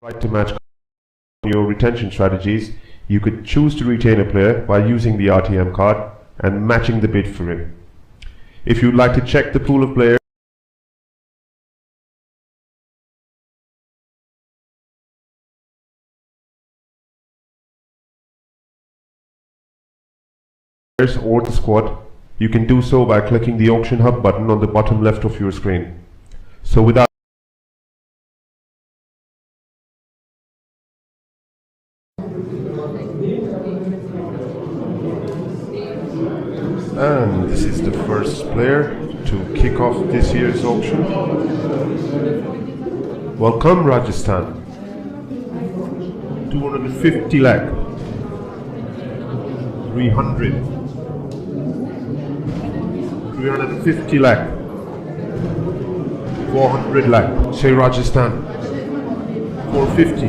Right to match your retention strategies, you could choose to retain a player by using the RTM card and matching the bid for him. If you'd like to check the pool of players or the squad, you can do so by clicking the Auction Hub button on the bottom left of your screen. So without And this is the first player to kick off this year's auction. Welcome Rajasthan. 250 lakh. 300. 350 lakh. 400 lakh. Say Rajasthan. 450.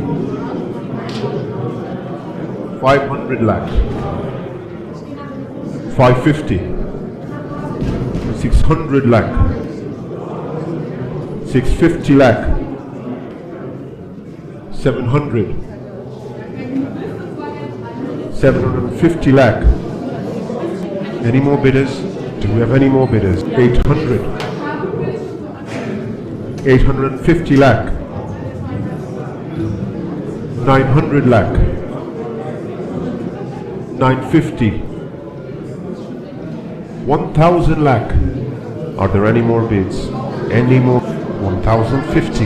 500 lakh. 550, 600 lakh, 650 lakh, 700, 750 lakh. Any more bidders? Do we have any more bidders? 800, 850 lakh, 900 lakh, 950. 1,000 lakh. Are there any more bids? Any more? 1,050.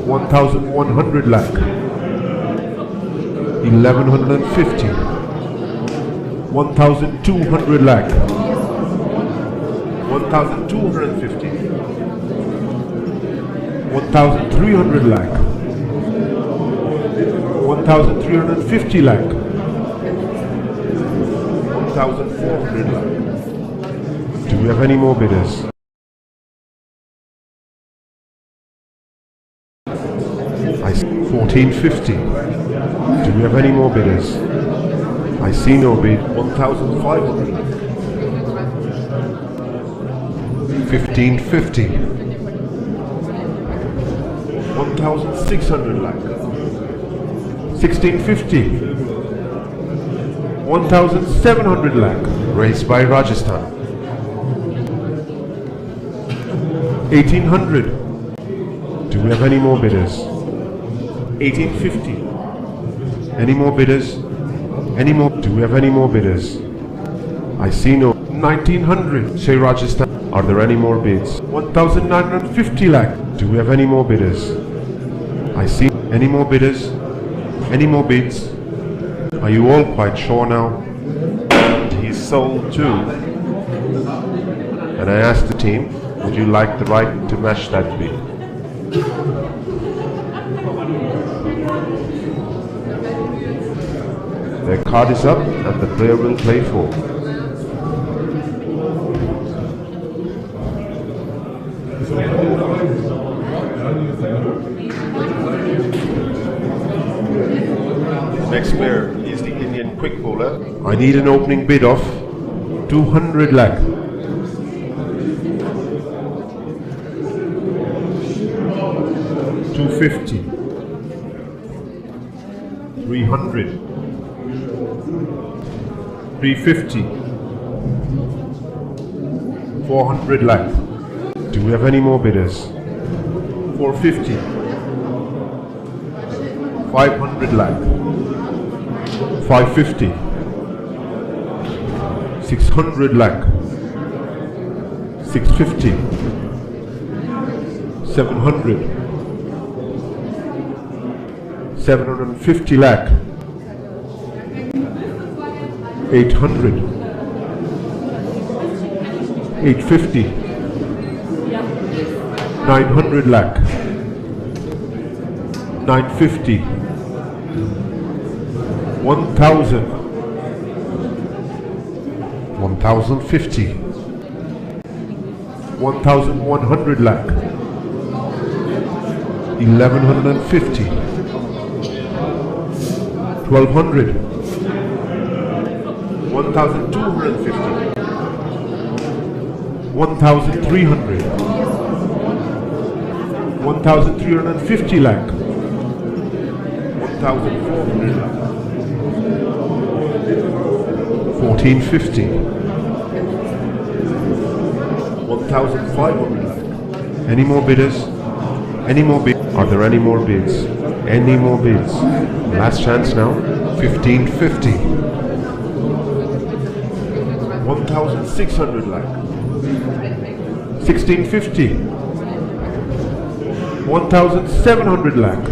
1,100 lakh. 1,150. 1,200 lakh. 1,250. 1,300 lakh. 1,350 lakh. 1,400 lakh. Do we have any more bidders? I see 1,450. Do we have any more bidders? I see no bid. 1,500 lakh. 1,550. 1,600 lakh. 1,650. 1,700 lakh, raised by Rajasthan. 1,800. Do we have any more bidders? 1,850. Any more bidders? Any more? Do we have any more bidders? I see no. 1,900. Say Rajasthan. Are there any more bids? 1,950 lakh. Do we have any more bidders? I see. Any more bidders? Any more bids? Are you all quite sure now? He's sold too. And I asked the team, would you like the right to match that bid? Their card is up and the player will play for. Next player is the Indian quick bowler. I need an opening bid of 200 lakh. 250. 300. 350. 400 lakh. Do we have any more bidders? 450. 500 lakh. 550. 600 lakh. 650. 700. 750 lakh. 800. 850. 900 lakh. 950. 1,000. 1,050. 1,100 lakh. 1,150. 1,200. 1,250. 1,300. 1,350 lakh. 1,400 lakh. 1,450. 1,500 lakh. Any more bidders? Any more bids? Are there any more bids? Any more bids? Last chance now. 1,550. 1,600 lakh. 1,650. 1,700 lakh.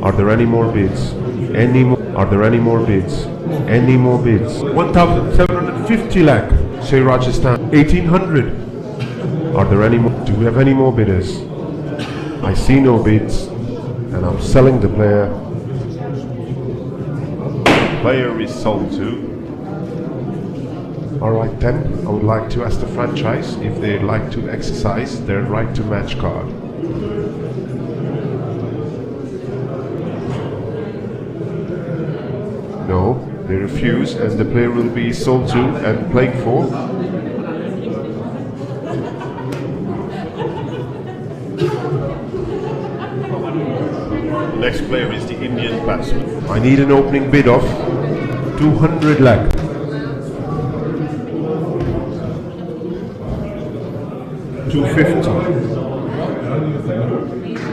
Are there any more bids? Any more? Are there any more bids? Any more bids? 1,750 lakh. Say Rajasthan. 1,800. Are there any more? Do we have any more bidders? I see no bids, and I'm selling the player. Player is sold to. Alright then, I would like to ask the franchise if they'd like to exercise their right to match card. No, they refuse, and the player will be sold to and playing for. Next player is the Indian batsman. I need an opening bid of 200 lakh. 250.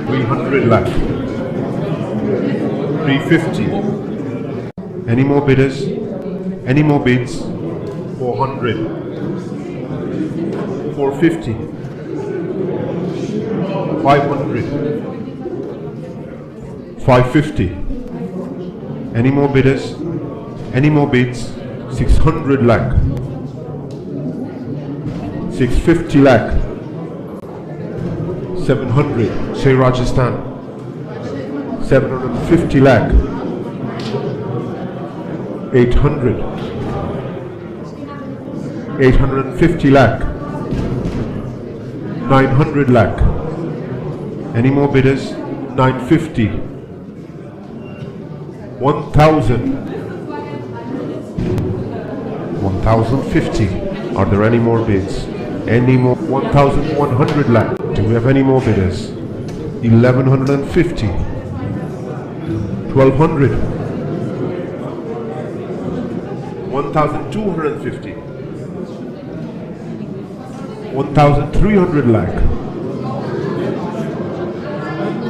300 lakh. 350. Any more bidders? Any more bids? 400. 450. 500. 550. Any more bidders? Any more bids? 600 lakh. 650 lakh. 700. Say Rajasthan. 750 lakh. 800. 850 lakh. 900 lakh. Any more bidders? 950. 1,000. 1,050. Are there any more bids? Any more? 1,100 lakh. Do we have any more bidders? 1,150. 1,200. 1,250. 1,300 lakh.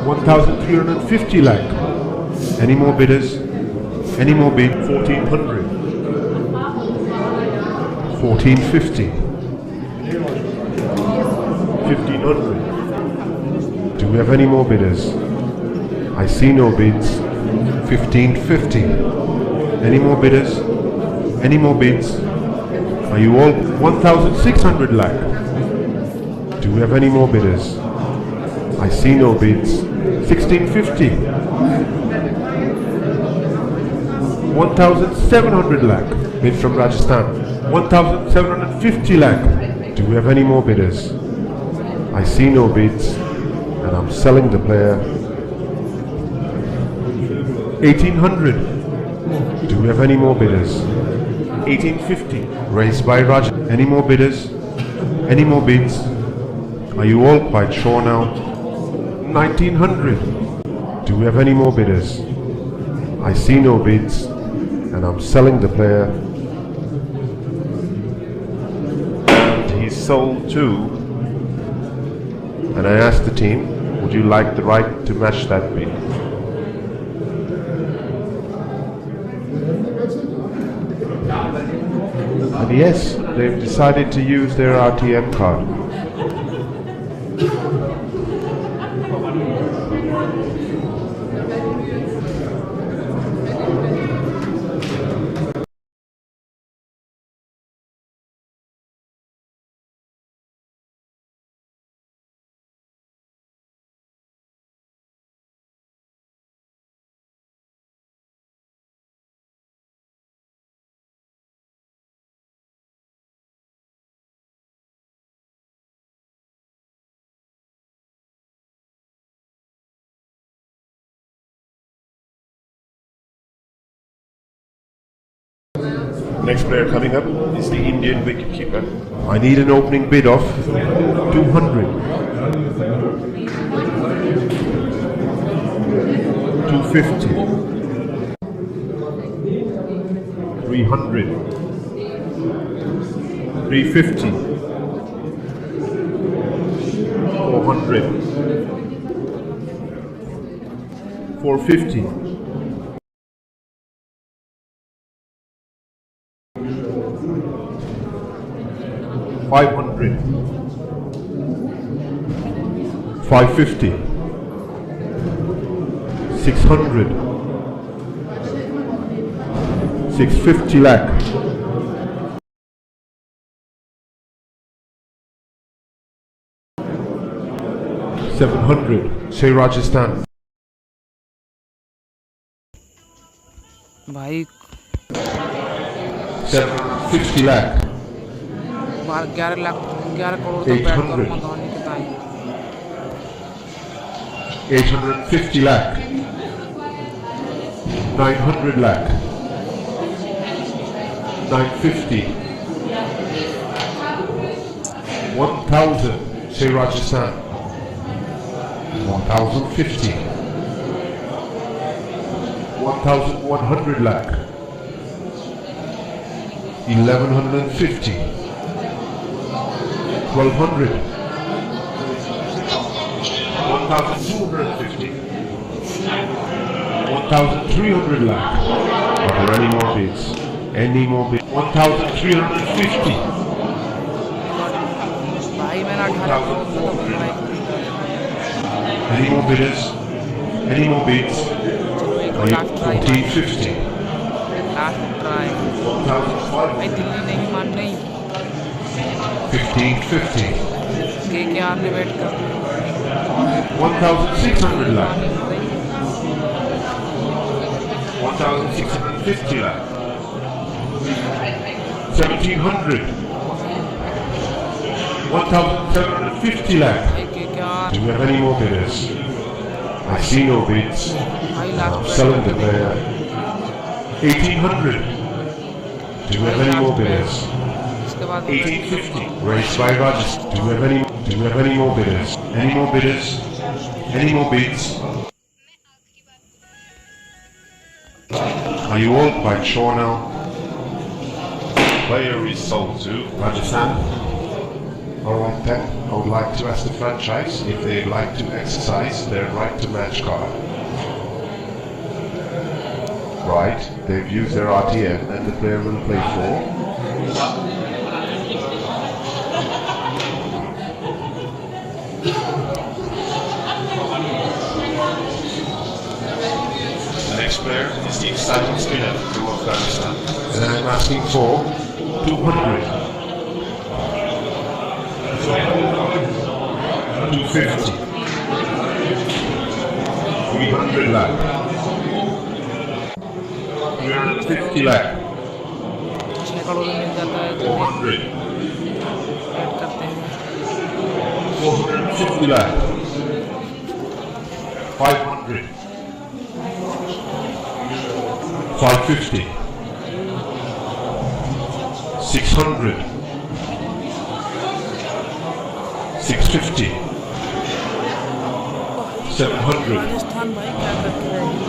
1,350 lakh. Any more bidders? Any more bid? 1,400. 1,450. 1,500. Do we have any more bidders? I see no bids. 1,550. Any more bidders? Any more bids? Are you all? 1,600 lakh. Do we have any more bidders? I see no bids. 1,650. 1,700 lakh. Bid from Rajasthan. 1,750 lakh. Do we have any more bidders? I see no bids, and I'm selling the player. 1,800. Do we have any more bidders? 1,850. Raised by Raj. Any more bidders? Any more bids? Are you all quite sure now? 1,900. Do we have any more bidders? I see no bids, and I'm selling the player. And he's sold too. And I asked the team, would you like the right to match that bid? And yes, they've decided to use their RTM card. Next player coming up is the Indian wicketkeeper. I need an opening bid of 200. 250. 300. 350. 400. 450. 500. 550. 600. 650 lakh. 700. Say Rajasthan. भाई 750 lakh. 11 lakh 11 crore तो बैठ कर मंगवाने के ताई 850 lakh. 900 lakh. 950. 1000. Say Rajasthan. 1050. 1100 lakh. 1150. 1200. 1250. 1300 lakh. Are there any more bids? Any more bids? 1350. भाई मैंने 18 करोड़ का तो बनाई Any more bidders? Any more bids? 1450. Last try 1500. भाई दिल्ली नहीं मान नहीं 1550. के आर ने वेट कर 1600 lakh. 1650 lakh. 1700. 1750 lakh. भाई के are Do we have any more bidders? I see no bids. भाई I'm last selling them there. 1800. Do we have any more bidders? इसके बाद 1850. Raised by Rajasthan. Do we have any more bidders? Any more bidders? Any more bids? Are you all quite sure now? Player is sold to Rajasthan. Alright then, I would like to ask the franchise if they'd like to exercise their right to match card. Right, they've used their RTN and the player will play for. The next player is the exciting spinner from Afghanistan. And I'm asking for 200. 250. 300 lakh. 350 lakh. 6 crore में मिल जाता है तो 400. Wait करते हैं 450 lakh. 500. 550. 600. 650. 700. Rajasthan भाई क्या करके रहेगी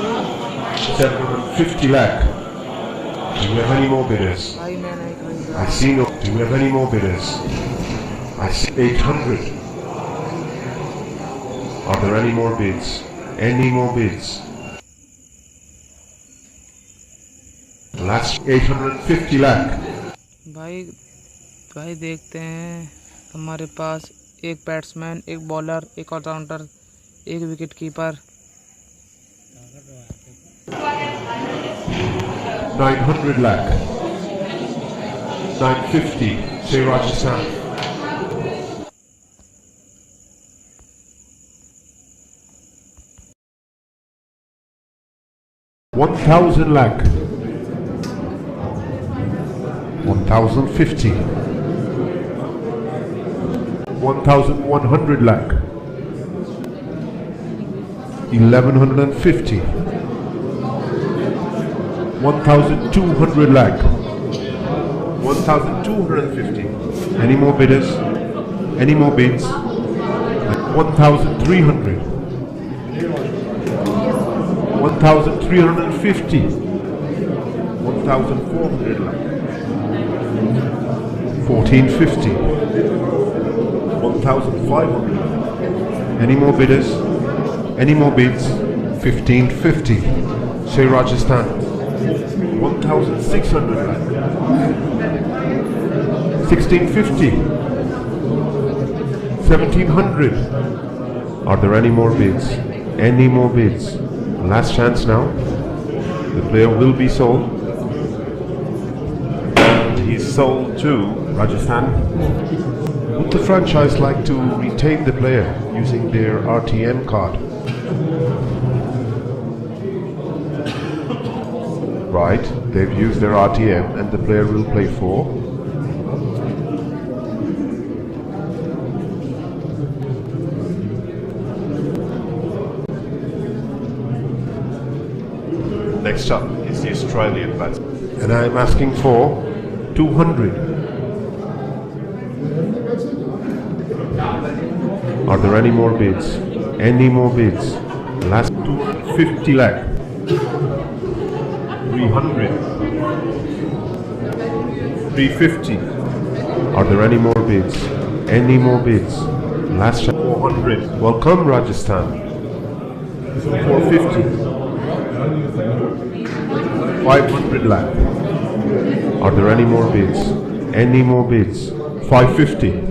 750 lakh. Do we have any more bidders? भाई मैं नहीं खरीद I see no. Do we have any more bidders? I see 800. Are there any more bids? Any more bids? That's 850 lakh. भाई देखते हैं हमारे पास एक बैट्समैन एक बॉलर एक ऑलराउंडर एक wicket keeper 900 lakh. 950. Say Rajasthan. 1,000 lakh. 1,050. 1,100 lakh. 1,150. 1,200 lakh. 1,250. Any more bidders? Any more bids? 1,300. 1,350. 1,400 lakh. 1,450. 1,500. Any more bidders? Any more bids? 1,550. Say Rajasthan. 1,600 lakh. 1,650. 1,700. Are there any more bids? Any more bids? Last chance now. The player will be sold. And he's sold to Rajasthan. Would the franchise like to retain the player using their RTM card? Right, they've used their RTM and the player will play for. Next up is the Australian batsman. And I'm asking for 200. Are there any more bids? Any more bids? Last 250 lakh. 300. 350. Are there any more bids? Any more bids? Last 400. Welcome Rajasthan. 450. 500 lakh. Are there any more bids? Any more bids? 550.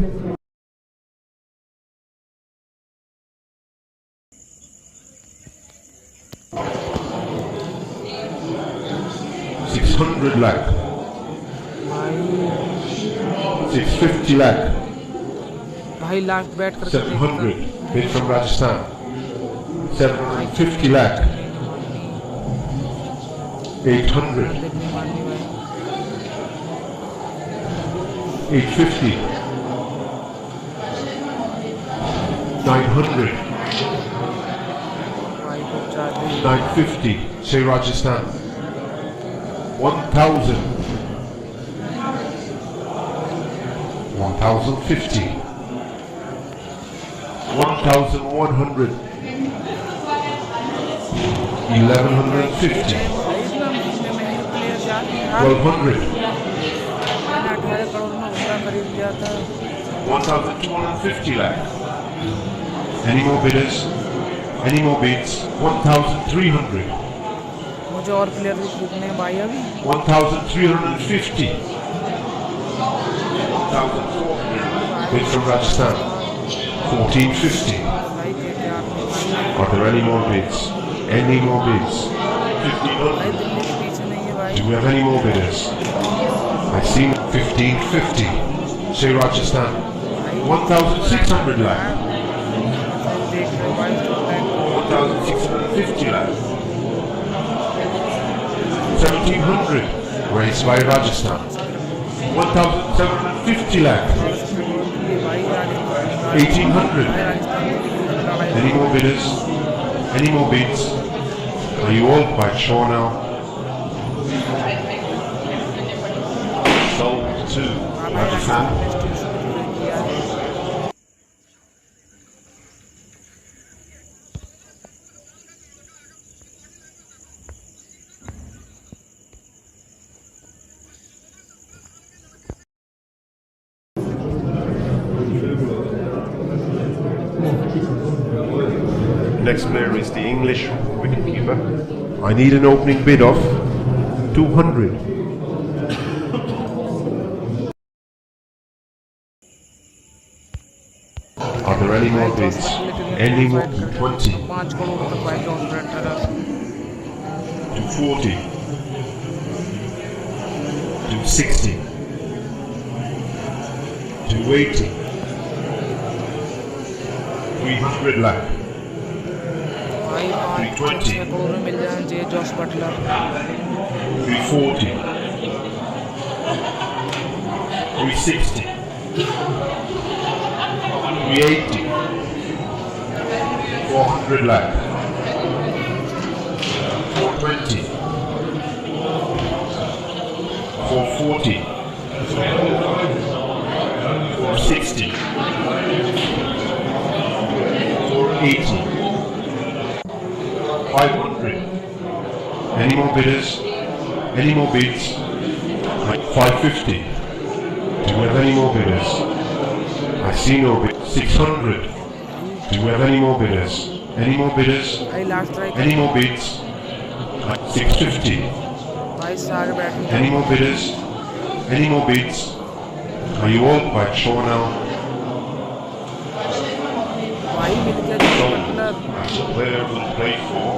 600 lakh. 650 lakh. भाई last bat कर 700. Bid from Rajasthan. 750 lakh. 800. 850. 900. 950. Say Rajasthan. 1,000. 1,050. 1,100. 1,150. 1,200. 1,250 lakh. Any more bidders? Any more bids? 1,300. मुझे और player भी खरीदने हैं भाई अभी 1,350. 1,400. Bid from Rajasthan. 1,450. Are there any more bids? Any more bids? 1,500. Do we have any more bidders? I see 1,550. Say Rajasthan. 1,600 lakh. 1,650 lakh. 1,700. Raised by Rajasthan. 1,750 lakh. 1,800. Any more bidders? Any more bids? Are you all quite sure now? Sold to Rajasthan. Next player is the English wicketkeeper. I need an opening bid of 200. Are there any more bids? Any more? 20. 240. 260. 280. 300 lakh. 320. 340. 360. 380. 400 lakh. 420. 440. 460. 480. 500. Any more bidders? Any more bids? 550. Do you have any more bidders? I see no bid. 600. Do you have any more bidders? Any more bidders? भाई last try Any more bids? 650. भाई सारे बैठ Any more bidders? Any more bids? Are you all quite sure now? भाई मिल गया जी मतलब And the player will play for.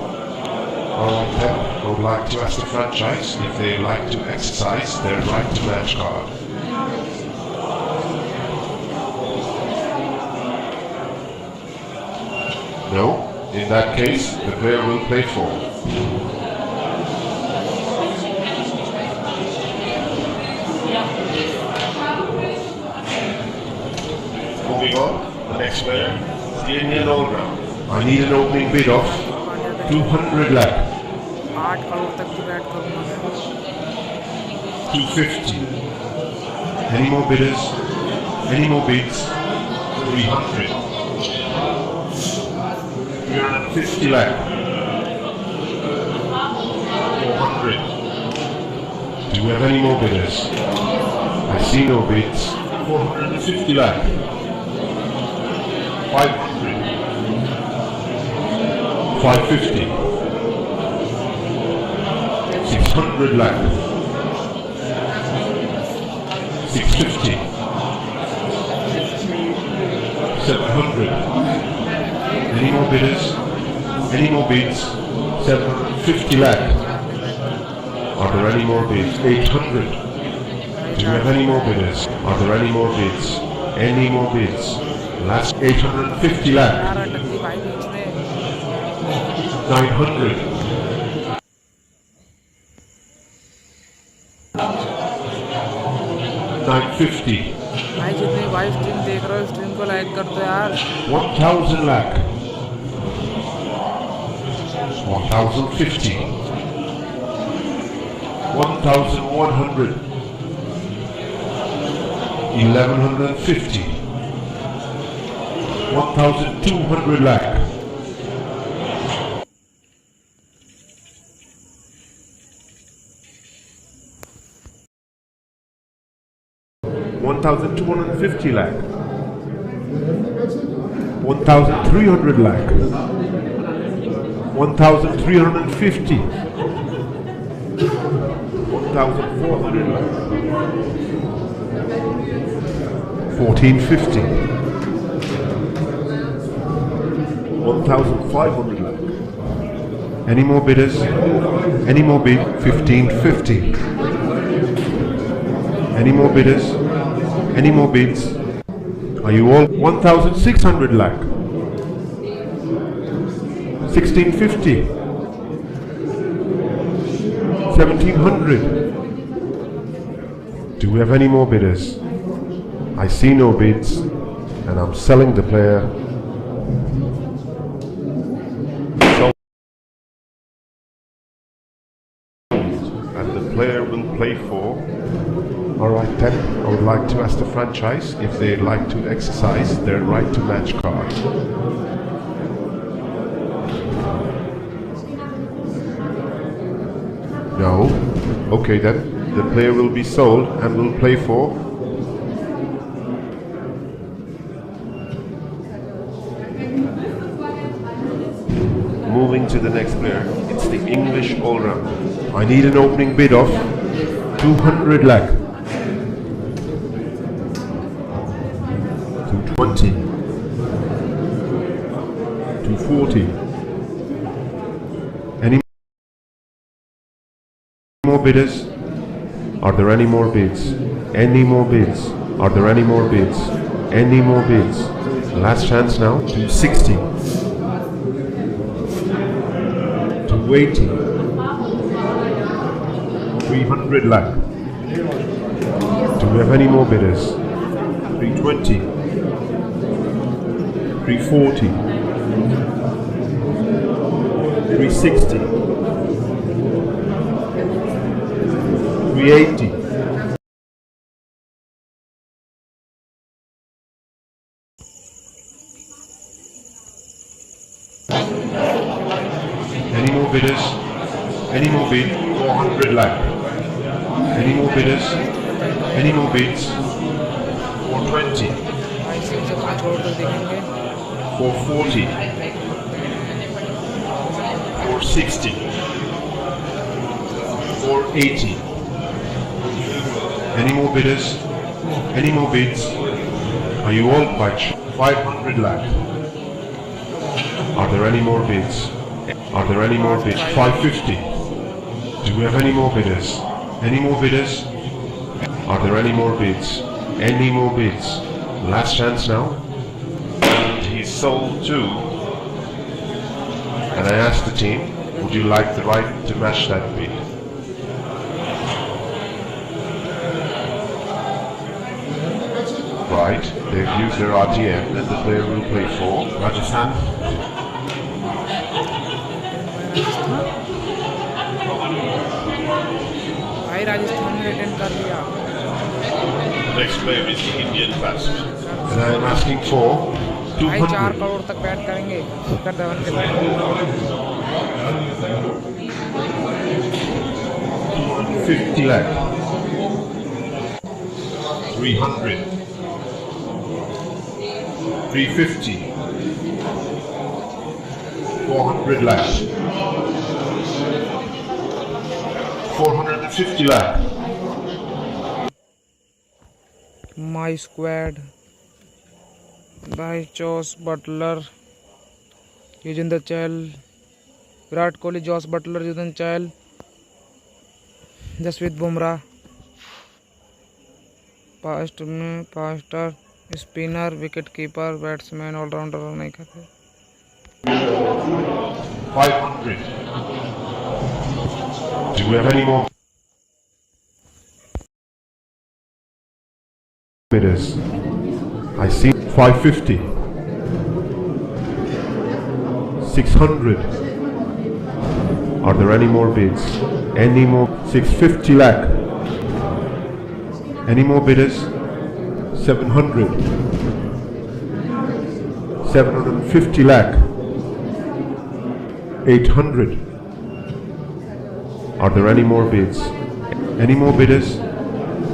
Alright then, I would like to ask the franchise if they like to exercise their right to match card. No? In that case, the player will play for. Moving on, the next player is the Indian all-round. I need an opening bid of 200 lakh. 8 crore तक की bat करूँगा मैं 250. Any more bidders? Any more bids? 300. 350 lakh. 400. Do you have any more bidders? I see no bids. 450 lakh. 500. 550. 600 lakh. 650. 700. Any more bidders? Any more bids? 750 lakh. Are there any more bids? 800. Do you have any more bidders? Are there any more bids? Any more bids? Last 850 lakh. 11 टक्की भाई बीच में 900. 950. भाई जितने भाई stream देख रहे हो stream को like कर दो यार 1000 lakh. 1050. 1100. 1150. 1200 lakh. 1250 lakh. 1300 lakh. 1350. 1400 lakh. 1450. 1500 lakh. Any more bidders? Any more bid? 1550. Any more bidders? Any more bids? Are you all? 1600 lakh. 1650. 1700. Do we have any more bidders? I see no bids and I'm selling the player. Sold. And the player will play for. Alright then, I would like to ask the franchise if they'd like to exercise their right to match card. No? Okay then, the player will be sold and will play for. Moving to the next player, it's the English all-round. I need an opening bid of 200 lakh. 220. 240. Any more bidders? Are there any more bids? Any more bids? Are there any more bids? Any more bids? Last chance now. 260. 280. 300 lakh. Do we have any more bidders? 320. 340. 360. 380. Any more bidders? Any more bid? 400 lakh. Any more bidders? Any more bids? 420. भाई से 5 करोड़ तक देखेंगे 440. 460. 480. Any more bidders? Any more bids? Are you all quite sure? 500 lakh. Are there any more bids? Are there any more bids? 550. Do we have any more bidders? Any more bidders? Are there any more bids? Any more bids? Last chance now. And he's sold too. And I asked the team, would you like the right to match that bid? Right, they've used their RTM and the player will play for Rajasthan. भाई राजस्थान ने return कर लिया The next player is the Indian batsman. And I am asking for भाई 4 200. करोड़ तक bat करेंगे शिखर धवन के साथ 50 lakh. 300. 350. 400 lakh. 450 lakh. My squad भाई Jos Buttler Yuzvendra Chahal Virat Kohli Jos Buttler Yuzvendra Chahal Jasprit Bumrah fast में faster spinner wicket keeper batsman allrounder नहीं करते 500. Do we have any more bidders? I see 550. 600. Are there any more bids? Any more? 650 lakh. Any more bidders? 700. 750 lakh. 800. Are there any more bids? Any more bidders?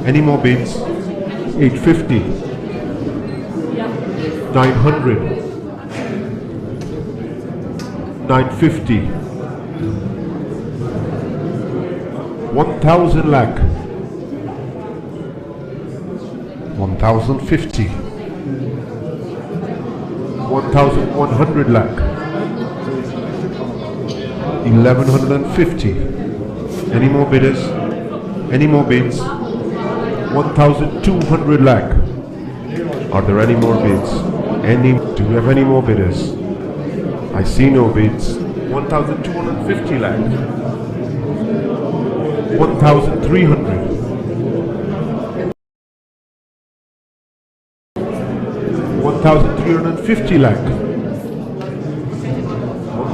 Any more bids? 850. 900. 950. 1,000 lakh. 1,050. 1,100 lakh. 1,150. Any more bidders? Any more bids? 1,200 lakh. Are there any more bids? Do we have any more bidders? I see no bids. 1,250 lakh. 1,300. 1,350 lakh.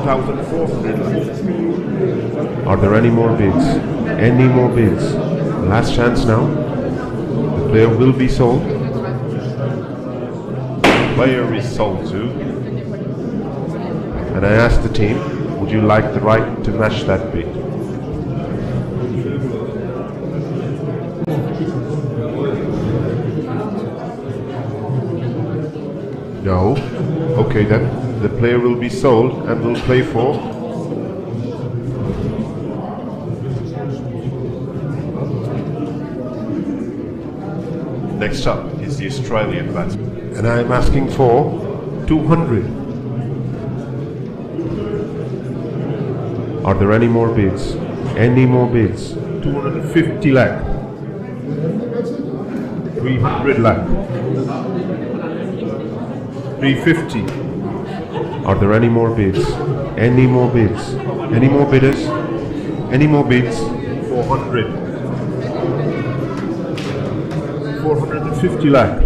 1,400 lakh. Are there any more bids? Any more bids? Last chance now. The player will be sold. Player is sold to. And I asked the team, would you like the right to match that bid? No? Okay then, the player will be sold and will play for Next up is the Australian batsman. And I am asking for 200. Are there any more bids? Any more bids? 250 lakh. 300 lakh. 350. Are there any more bids? Any more bids? Any more bidders? Any more bids? 400. 450 lakh.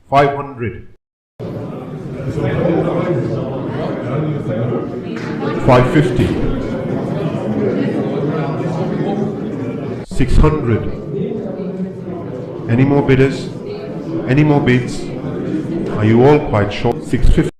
500. 550. 600. Any more bidders? Any more bids? Are you all quite sure? 650.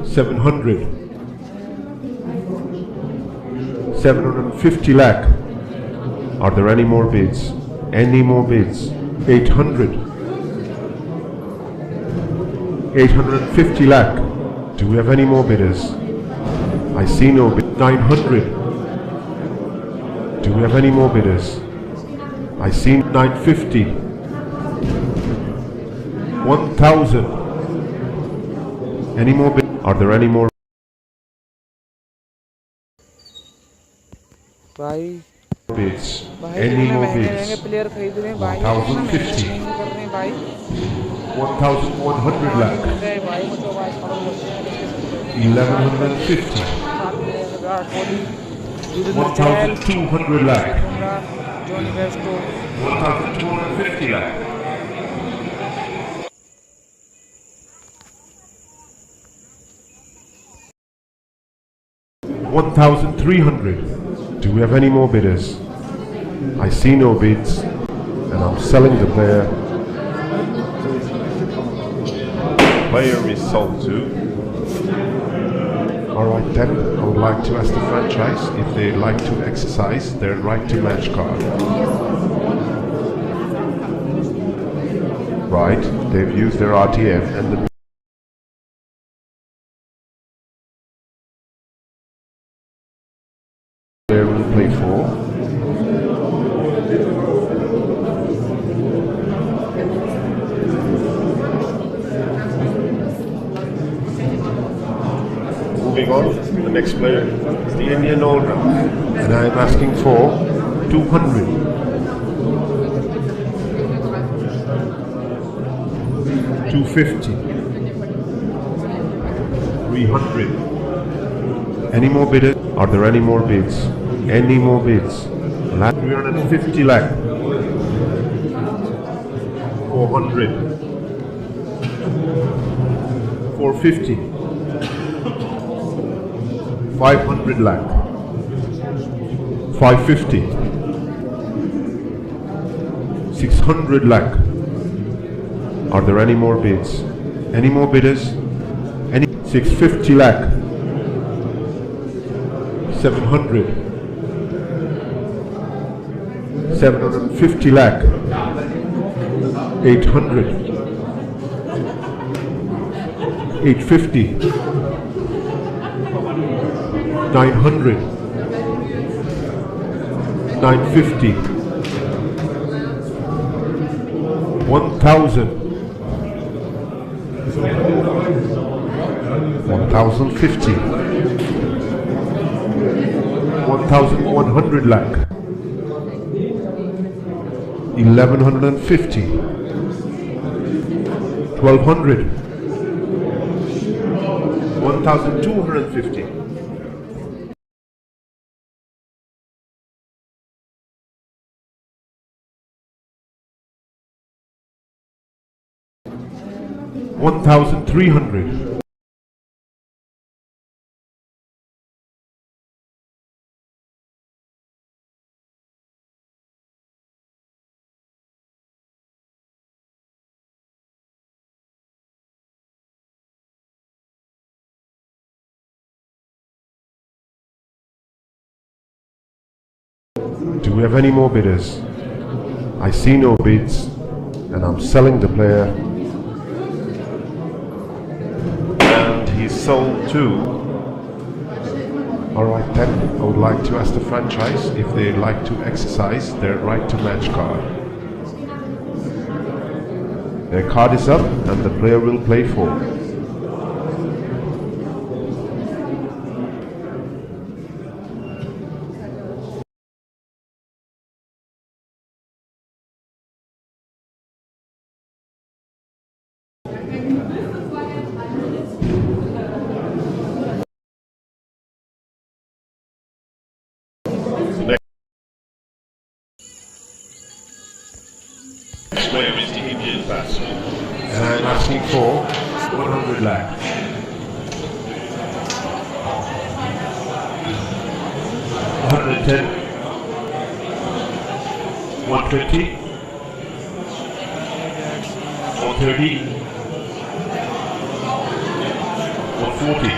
700. 750 lakh. Are there any more bids? Any more bids? 800. 850 lakh. Do we have any more bidders? I see no bid. 900. Do we have any more bidders? I see 950. 1,000. Any more bids? Are there any more भाई bids? भाई Any कितने more महंगे bids? महंगे player खरीद रहे हैं भाई, कितना महंगा 1050. चेंज कर रहे हैं भाई। 1,100 lakh. गए भाई, मुझे आवाज खराब होती है। 1,150. Virat Kohli, 1,200 lakh. Jonny Bairstow, 1,250 lakh. 1,300. Do we have any more bidders? I see no bids, and I'm selling the player. Player is sold to. Alright then, I would like to ask the franchise if they'd like to exercise their right to match card. Right, they've used their RTF and the player will play for. Moving on, the next player is the Indian all-round, and I am asking for 200. 250. 300. Any more bidders? Are there any more bids? Any more bids? 350 lakh. 400. 450. 500 lakh. 550. 600 lakh. Are there any more bids? Any more bidders? Any? 650 lakh. 700. 750 lakh. 800. 850. 900. 950. 1,000. 1,050. 1,100 lakh. 1,150. 1,200. 1,250. 1,300. Do we have any more bidders? I see no bids, and I'm selling the player. And he's sold to. Alright then, I would like to ask the franchise if they'd like to exercise their right to match card. Their card is up and the player will play for. Next player is the Indian batsman. And I'm asking for 100 lakh. 110. 120. 130. 140.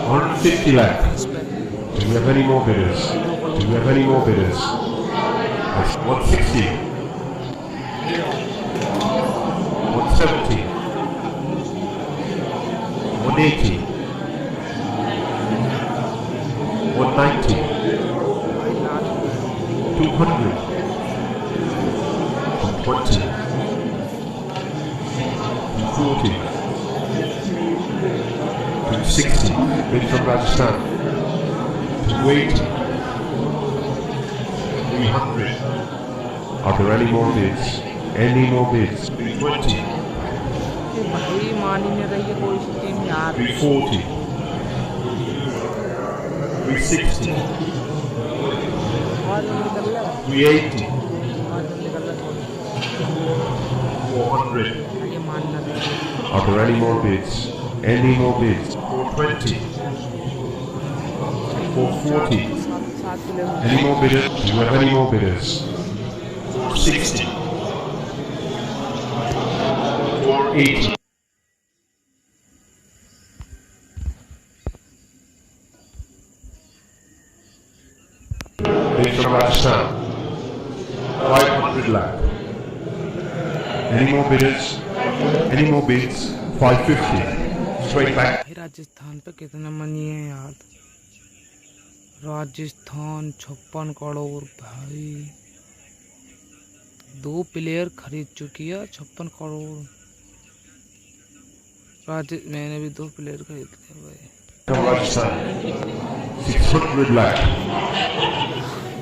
150 lakh. Do we have any more bidders? Do we have any more bidders? 160. 170. 180. 190. 200. 120. 240. 260. Bid from Rajasthan. 280. 300. Are there any more bids? Any more bids? 320. भाई मान ही नहीं रही है कोई सी team यार 340. 360. और निकल रहा 380. और निकल रहा 400. ये मानना नहीं Are there any more bids? Any more bids? 420. 440. सात kilometre Any more bidders? Do you have any more bidders? 460. 480. Bid from Rajasthan. 500 lakh. Any more bidders? Any more bids? 550. Straight back. भाई राजस्थान पे कितना मनी है यार राजस्थान 56 करोड़ भाई 2 player खरीद चुकी है 56 करोड़ मैंने भी 2 प्लेयर खरीद लिए भाई From Rajasthan. 600 lakh.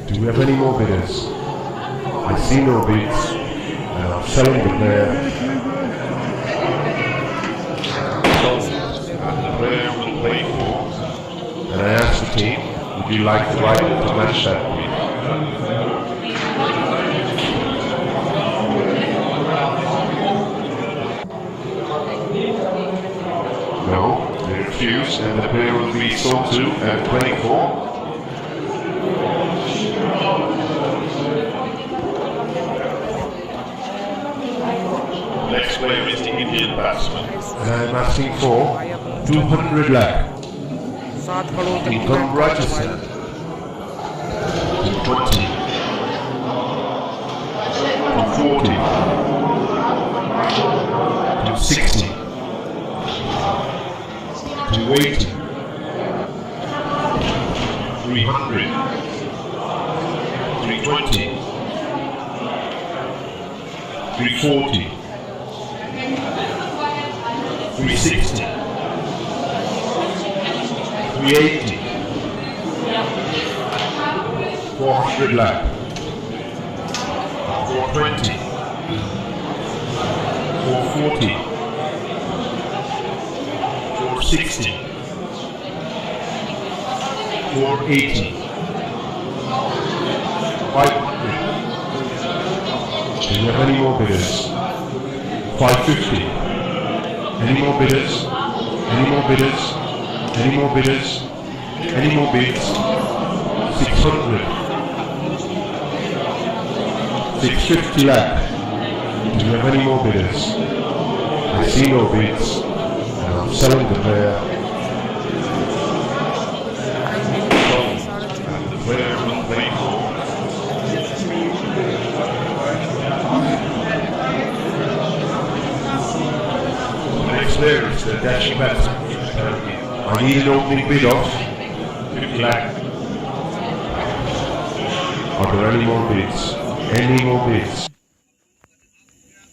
Do we have any more bidders? I see no bids. And I'm selling the player. Sold. And the player will play for. And I asked the team, would you like the right to match that bid? No, they refused, and the player will be sold to at 24. Next player is the Indian batsman. And I'm asking for 200 lakh. 7 crore तक की From bat Rajasthan. 220. 240. 260. 280. 300. 320. 340. 360. 380. 400 lakh. 420. 440. 460. 480. 500. Do you have any more bidders? 550. Any more bidders? Any more bidders? Any more bidders? Any more bids? 600. 650 lakh. Do you have any more bidders? I see no bids. And I'm selling the player. Sold. And the player will play for. Next player is the dashing batsman. I need an opening bid of 50 lakh. Are there any more bids? Any more bids?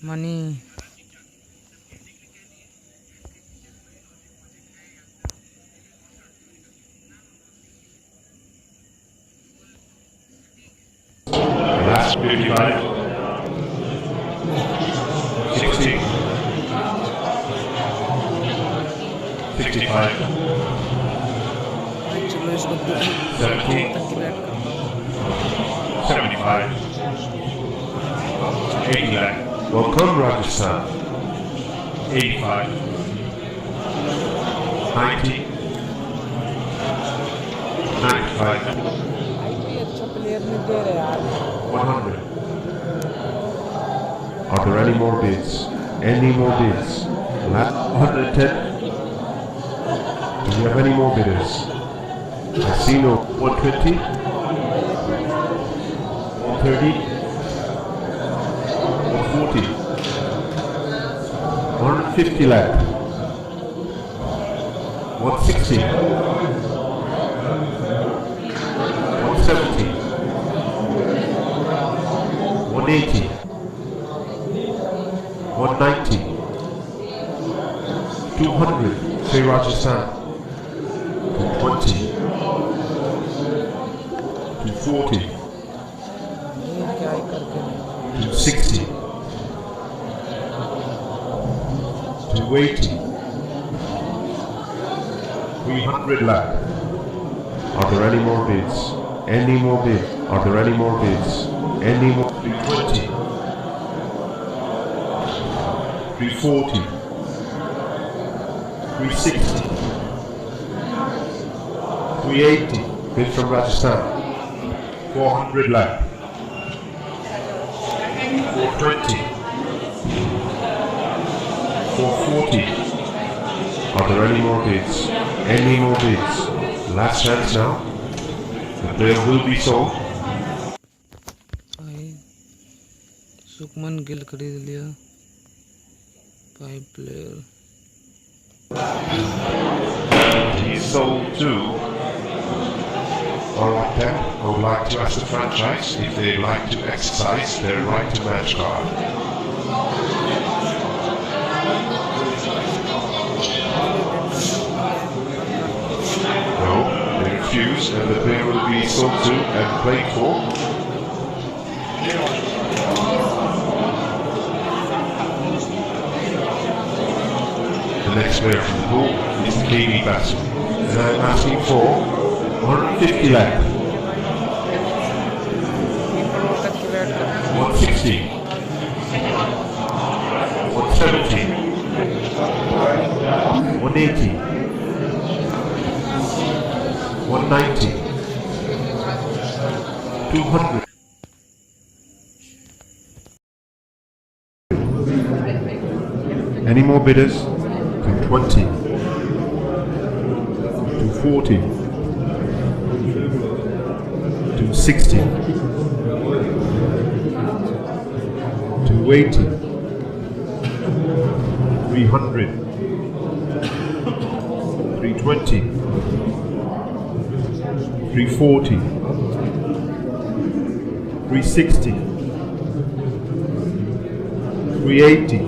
Money Last 55. 60. 65. चलो इसको 2 तक की bat कर 75. 80 lakh. Welcome Rajasthan. 85. 90. 95. अच्छा player नहीं दे रहे यार 100. Are Are there any more bids? Any more bids? 110. Do we have any more bidders? I see no. 120. 130. 140. 150 lakh. 160. 170. 180. 190. 200. Say Rajasthan. 220. 240. ये क्या ही करके 260. 280. 300 lakh. Are there any more bids? Any more bids? Are there any more bids? Any more? 320. 340. 360. 380. Bid from Rajasthan. 400 lakh. 420. 440. Are there any more bids? Any more bids? Last chance now. The player will be sold. भाई सुकमन गिल खरीद लिया 5 player He is sold too. Alright then, I would like to ask the franchise if they'd like to exercise their right to match card. No, they refuse and the player will be sold to and played for. The next player from the pool is the KB batsman. And I'm asking for 150 lakh. 160. 170. 180. 190. 200. Any more bidders? 220. 240. 260. 280. 300. 320. 340. 360. 380.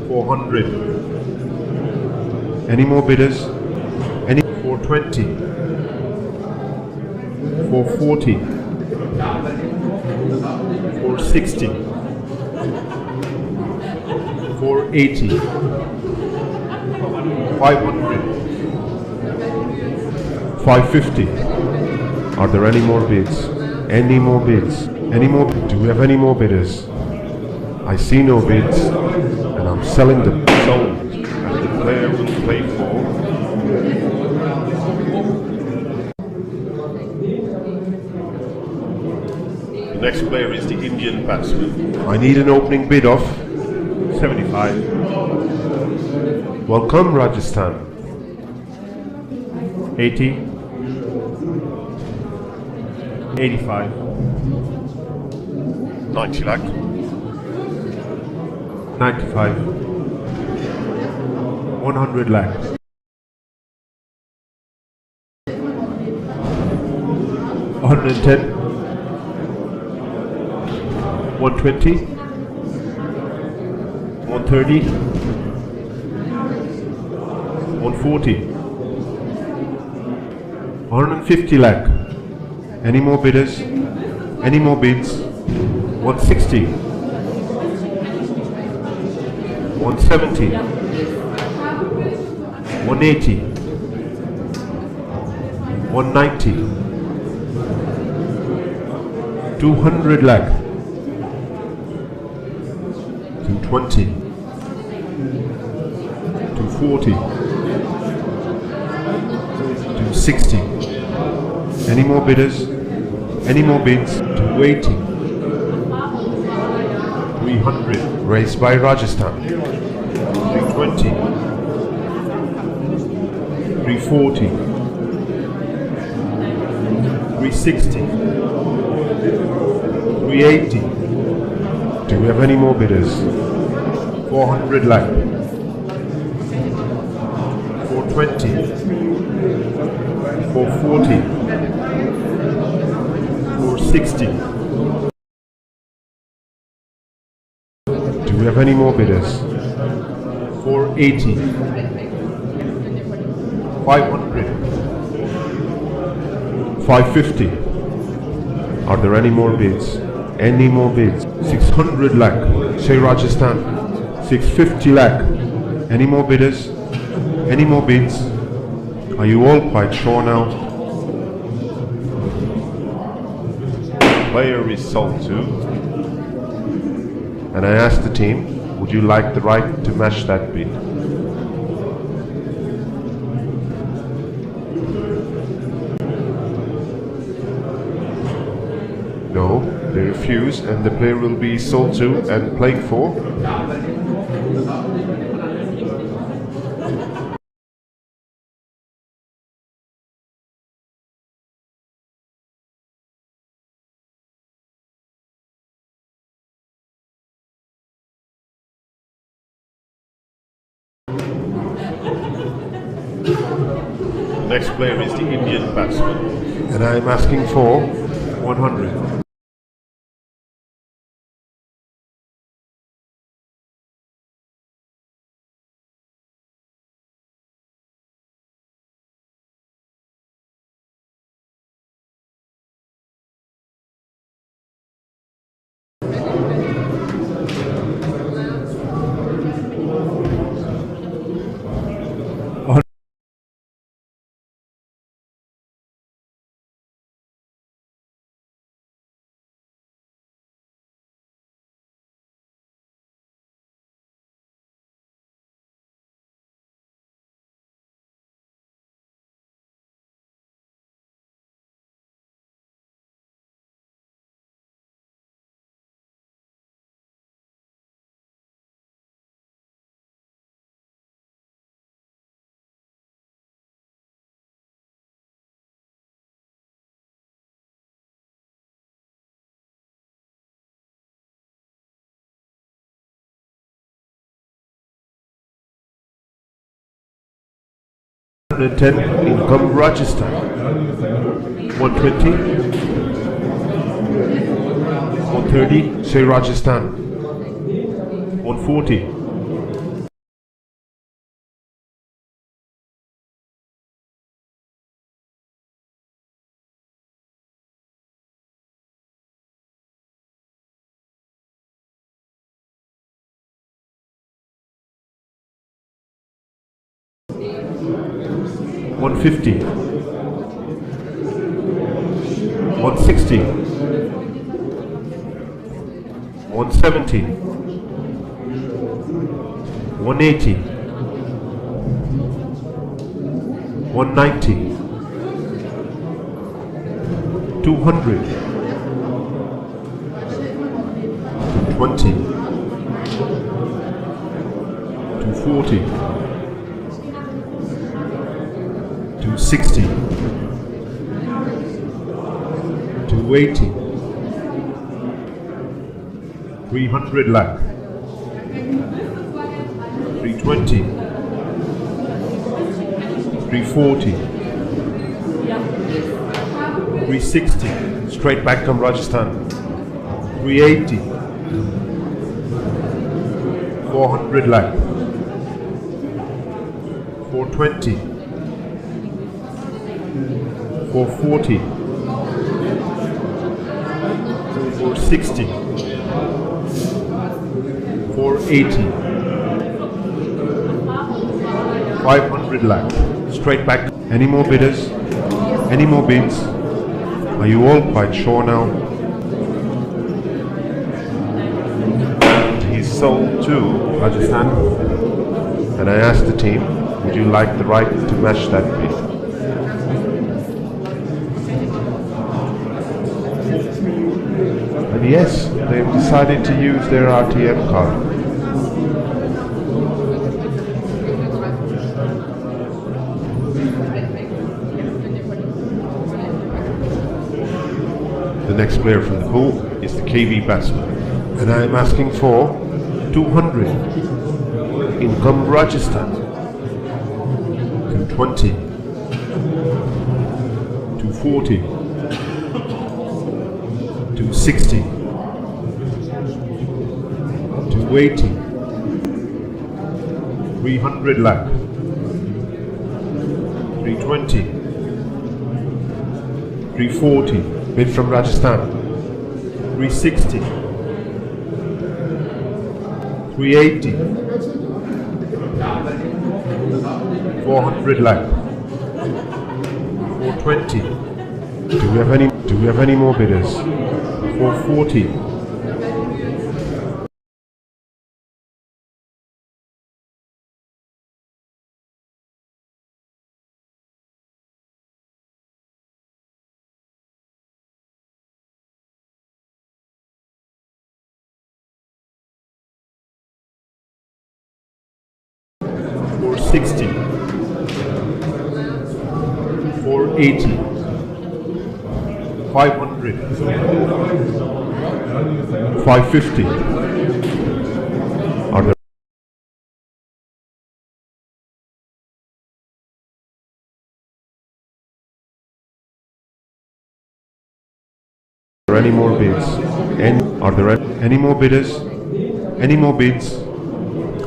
400. Any more bidders? Any? 420. 440. 460. 480. 500. 550. Are there any more bids? Any more bids? Any more? Do we have any more bidders? I see no bids, and I'm selling the sold, and the player will play for. The next player is the Indian batsman. I need an opening bid of 75. Welcome, Rajasthan. 80. 85. 90 lakh. 95. 100 lakh. 110. 120. 130. 140. 150 lakh. Any more bidders? Any more bids? 160. 170. 180. 190. 200 lakh. 220. 240. 260. Any more bidders? Any more bids? 280. 300. Raised by Rajasthan. 320. 340. 360. 380. Do we have any more bidders? 400 lakh. 420. 440. 460. Do we have any more bidders? 480. 500. 550. Are there any more bids? Any more bids? 600 lakh. Say Rajasthan. 650 lakh. Any more bidders? Any more bids? Are you all quite sure now? Player is sold to. And I asked the team, would you like the right to match that bid? No, they refuse, and the player will be sold to and playing for. Next player is the Indian batsman, and I am asking for 100. And 10 income Rajasthan. 120. 130. Say Rajasthan. 140. 150. 160. 170. 180. 190. 200. 220. 240. 260. 280. 300 lakh. 320. 340. 360. Straight back from Rajasthan. 380. 400 lakh. 420. 440. 460. 480. 500 lakh. Straight back. Any more bidders? Any more bids? Are you all quite sure now? He's sold to Rajasthan. And I asked the team, would you like the right to match that bid? And yes, they've decided to use their RTM card. The next player from the pool is the KV batsman. And I'm asking for 200. Income Rajasthan. 220. 240. 260. 280. 300 lakh. 320. 340. Bid from Rajasthan. 360. 380. 400 lakh. 420. Do we have any more bidders? 440. $460, $480, $500, $550. Are there any more bids? Are there any more bidders? Any more bids?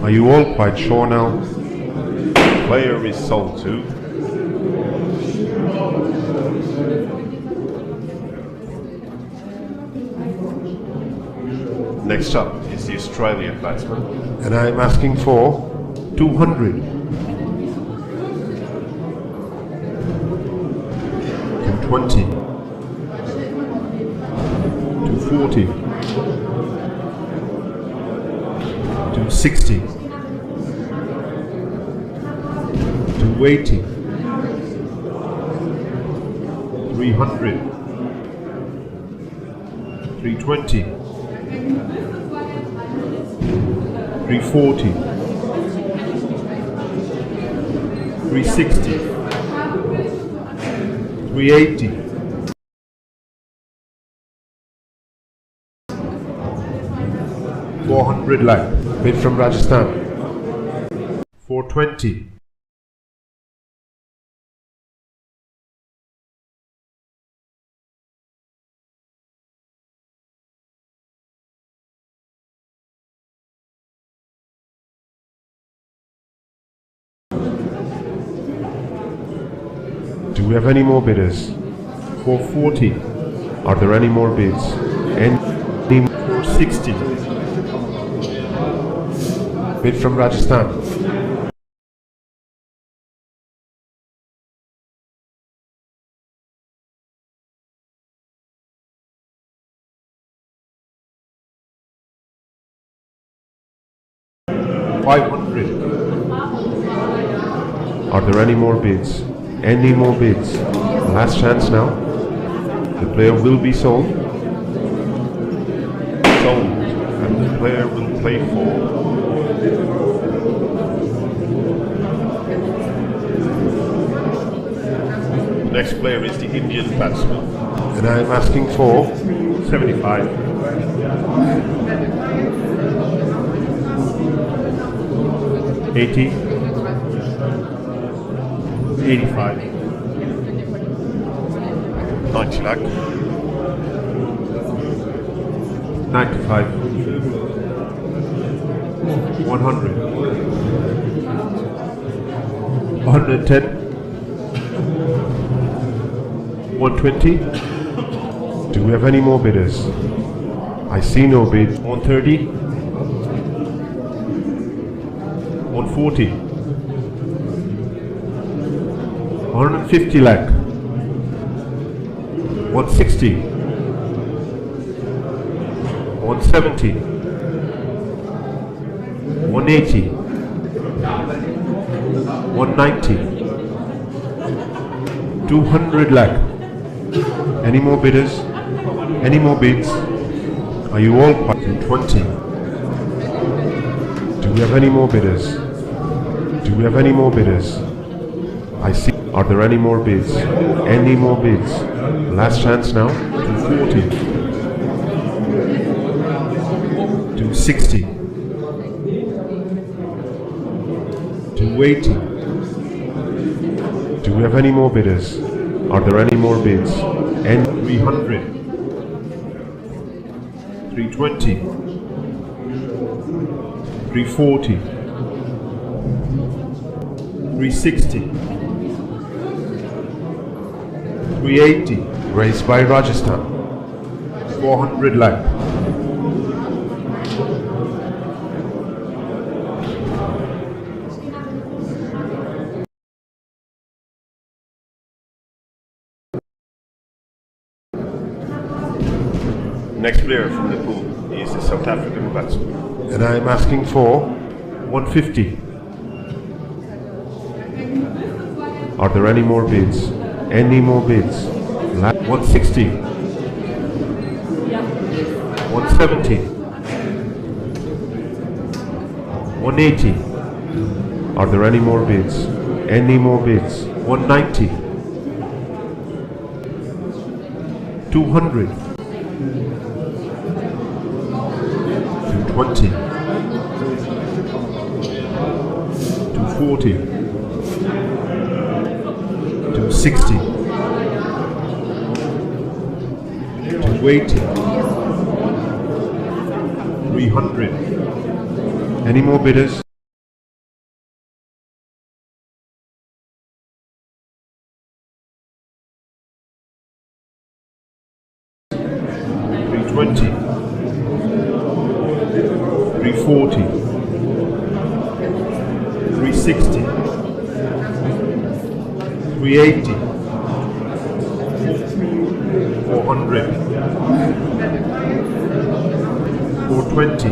Are you all quite sure now? Player is sold to. Next up is the Australian batsman. And I'm asking for 200. 220. 240. 260. 280. 300. 320. 340. 360. 380. 400 lakh. Bid from Rajasthan. 420. Do we have any more bidders? 440. Are there any more bids? Any 460. Bid from Rajasthan. $500. Are there any more bids? Any more bids? Last chance now. The player will be sold. Sold. And the player will play for. The next player is the Indian batsman. And I'm asking for 75. 80. 85. 90 lakh. 95. 100. 110. 120. Do we have any more bidders? I see no bid. 130. 140. 150 lakh. 160. 170. 180. 190. 200 lakh. Any more bidders? Any more bids? Are you all quite 220? Do we have any more bidders? Do we have any more bidders? I see. Are there any more bids? Any more bids? Last chance now. 240. 260. 280. Do we have any more bidders? Are there any more bids? N 300. 320. 340. 360. 380. Raised by Rajasthan. 400 lakh. Next player from the pool is the South African batsman. And I'm asking for 150. Are there any more bids? Any more bids? 160. 170. 180. Are there any more bids? Any more bids? 190. 200. 220. 240. 260. 280. 300. Any more bidders? $320. 340. 360. 380. 400. 420.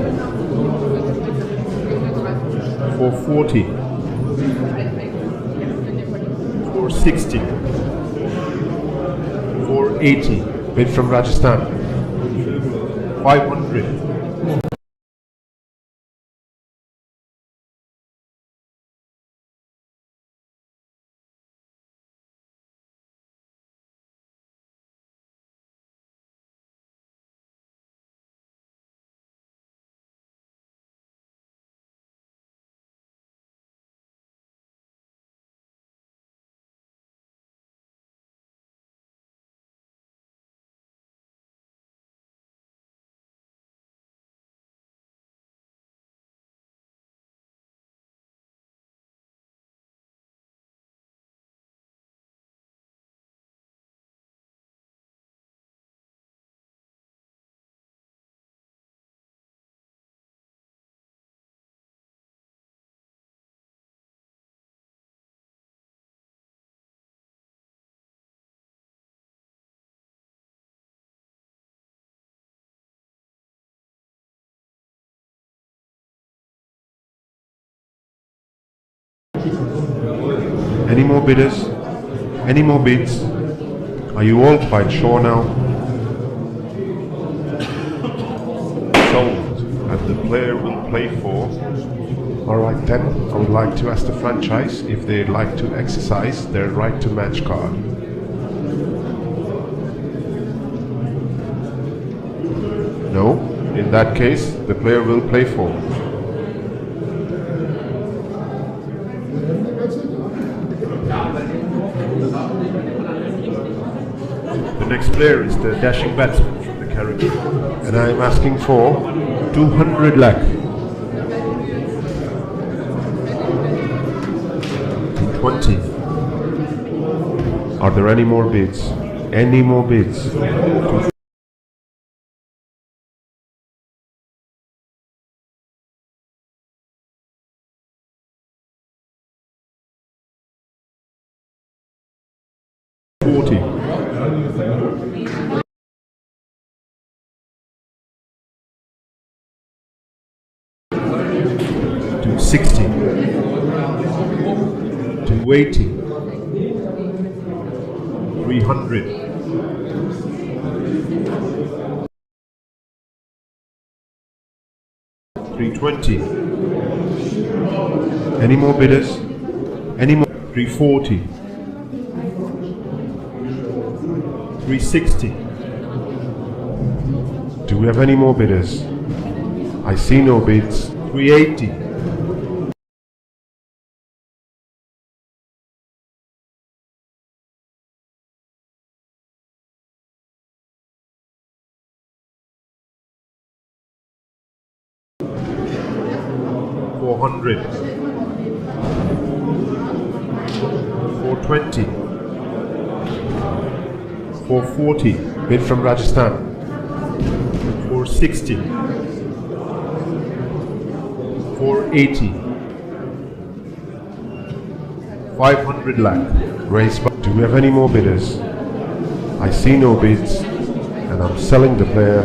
440. 460. 480. Bid from Rajasthan. 500. Any more bidders? Any more bids? Are you all quite sure now? Sold, and the player will play for. Alright then, I would like to ask the franchise if they'd like to exercise their right to match card. No? In that case, the player will play for. The next player is the dashing batsman from the Caribbean. And I'm asking for 200 lakh. 220. Are there any more bids? Any more bids? 40. 260. 280. 300. 320. Any more bidders? Any more? 340. 360. Do we have any more bidders? I see no bids. 380. $400. 420. 440. Bid from Rajasthan. 460. 480. 500 lakh. Raise. Do we have any more bidders? I see no bids, and I'm selling the player.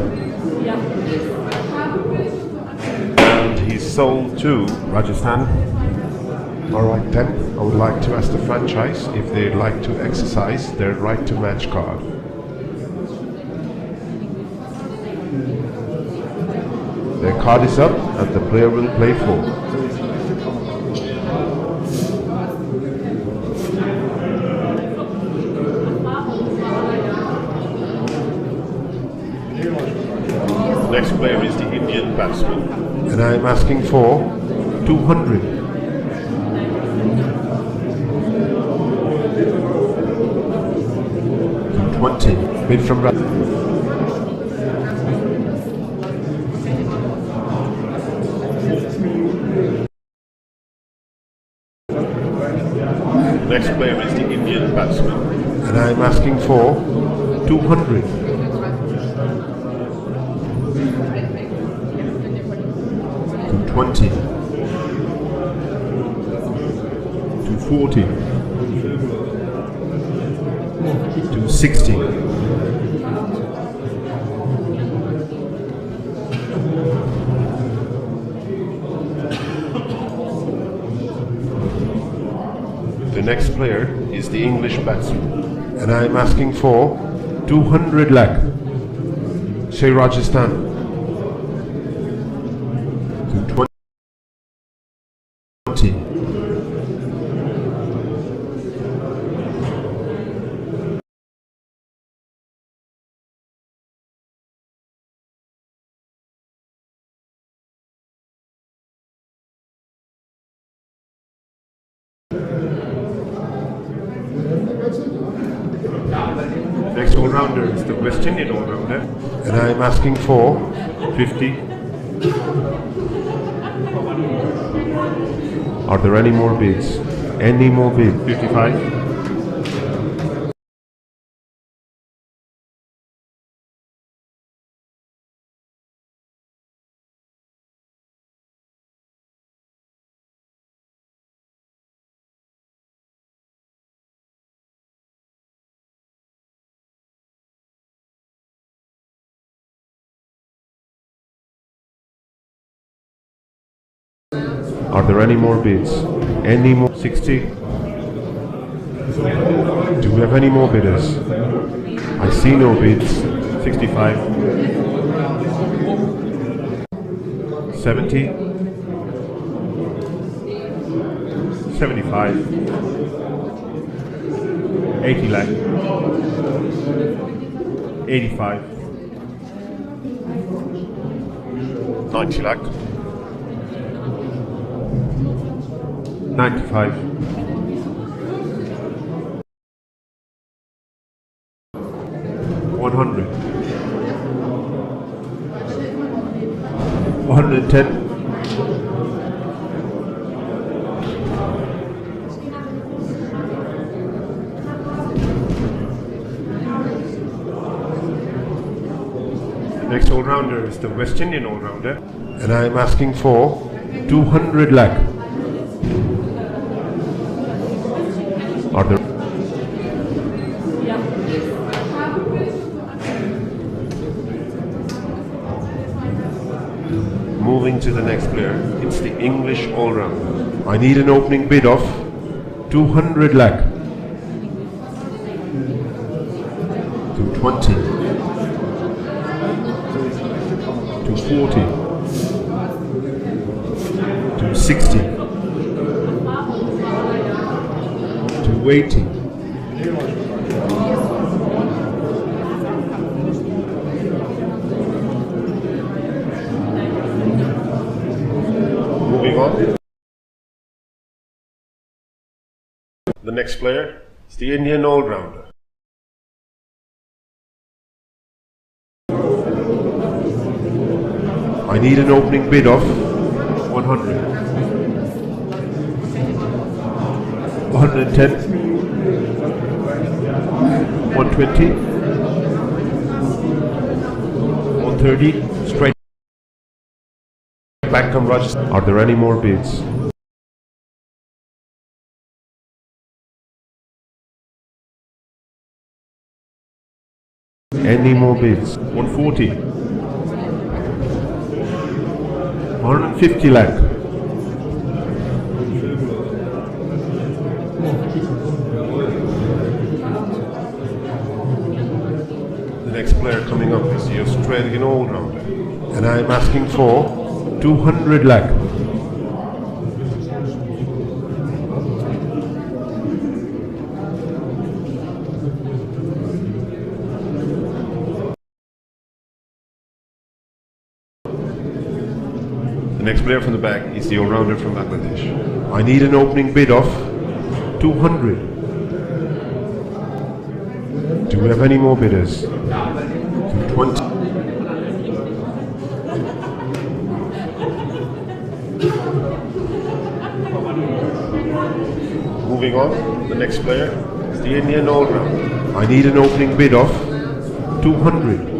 And he's sold to Rajasthan. Alright then, I would like to ask the franchise if they'd like to exercise their right to match card. Their card is up and the player will play full. The next player is the Indian batsman. And I'm asking for 200. 20. Bid from next player is the Indian batsman. And I'm asking for 200. 220. 240. 260. 'The next player is the English batsman, and I'm asking for 200 lakh. Say Rajasthan. 220. Next all-rounder is the West Indian all-rounder, and I'm asking for 50. Are there any more bids? Any more bids? 55. 'Are there any more bids? Any more? 60. Do we have any more bidders? I see no bids. 65. 70. 75. 80 lakh. 85. 90 lakh. 95. 100. 110. 'The next all-rounder is the West Indian all-rounder, and I'm asking for 200 lakh. Are there? Moving to the next player, it's the English all-rounder. I need an opening bid of 200 lakh. 220. 240. 260. 280. Moving on. The next player is the Indian all-rounder. I need an opening bid of 100. 110. 120. 130. Straight back come Rajasthan. Are there any more bids? Any more bids? 140. 150 lakh. The next player coming up is the Australian all-rounder, and I'm asking for 200 lakh. The next player from the back is the all-rounder from Bangladesh. I need an opening bid of 200. Do we have any more bidders? 220. Moving on, the next player is the Indian all-rounder. I need an opening bid of 200.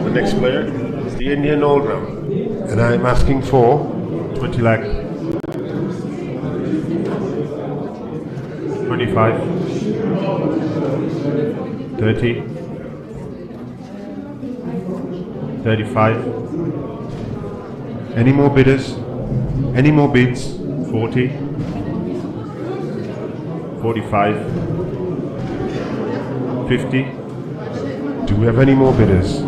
'The next player is the Indian all-rounder, and I'm asking for 20 lakh. 25. 30. 35. Any more bidders? Any more bids? 40. 45. 50. Do we have any more bidders?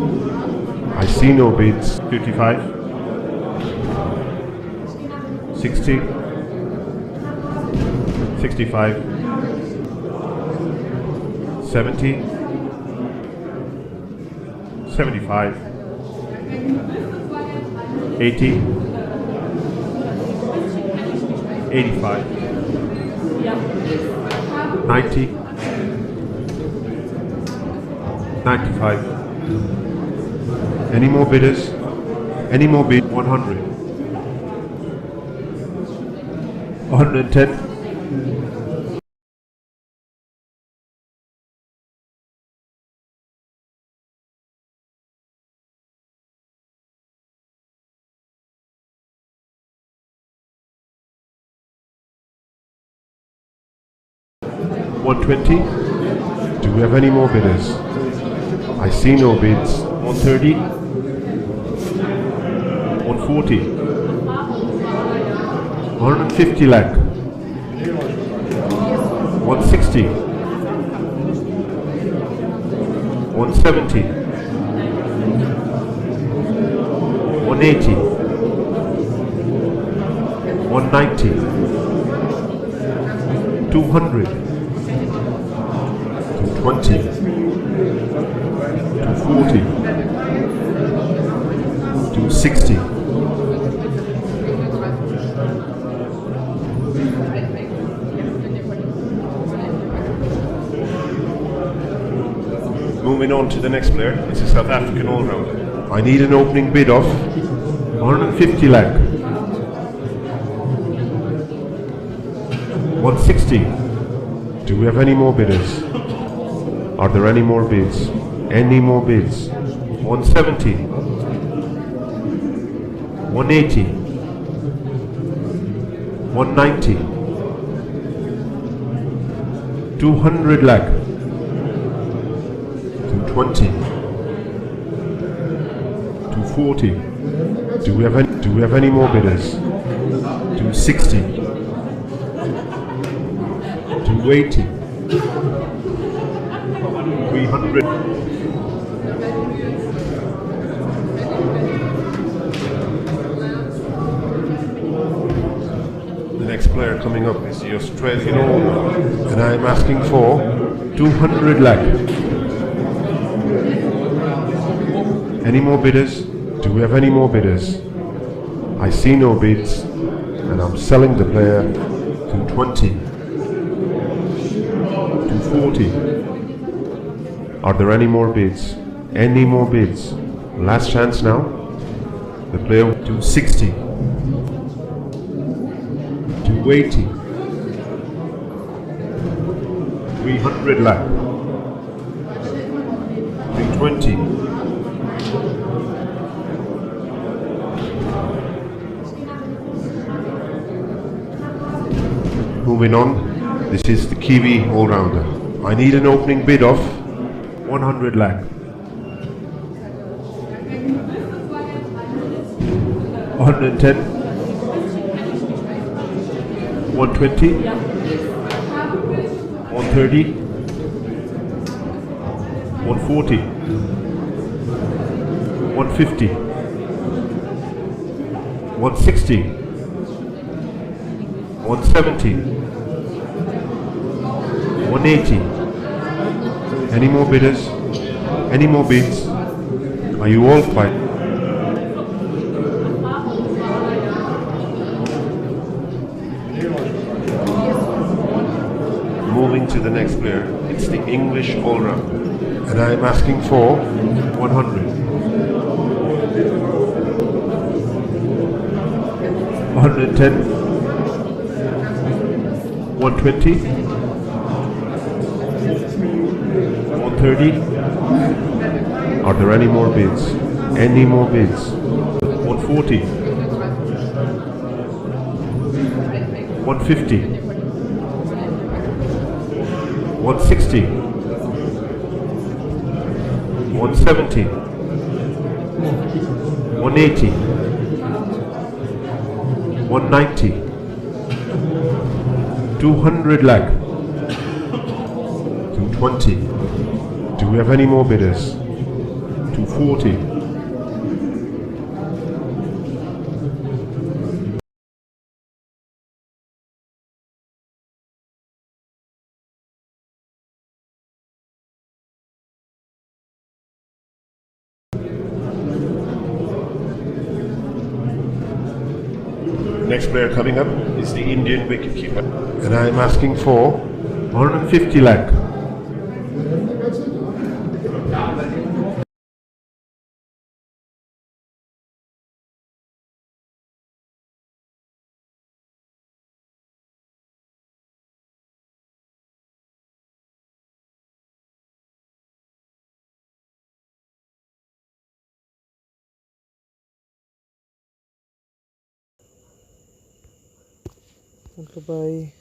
I see no bids. 55. 60. 65. 70. 75. 80. 85. 90. 95. Any more bidders? Any more bid? 100. 110. 120. Do we have any more bidders? I see no bids. 130. 140. 150 lakh. 160. 170. 180. 190. 200. 220. 240. 260. Moving on to the next player, it's a South African all-rounder. I need an opening bid of 150 lakh. 160. Do we have any more bidders? Are there any more bids? Any more bids? 170. 180. 190. 200 lakh. 220. 240. Do we have any more bidders? 260. 280. 300. The next player coming up is the Australian Open, and I'm asking for 200 lakh. Any more bidders? Do we have any more bidders? I see no bids, and I'm selling the player to 20, to 40. Are there any more bids? Any more bids? Last chance now. The player to 60, to 80, 300 lakh, to 20. Moving on, this is the Kiwi all-rounder. I need an opening bid of 100 lakh. 110, 120, 130, 140, 150, 160, 170, 180. Any more bidders? Any more bids? Are you all quiet? Moving to the next player, it's the English all-rounder, and I'm asking for 100. 110, 120, 130. Are there any more bids? Any more bids? 140, 150, 160, 170, 180, 190, 200 lakh, 220. Do we have any more bidders? 240. Next player coming up is the Indian wicketkeeper, and I'm asking for 150 lakh. Bye.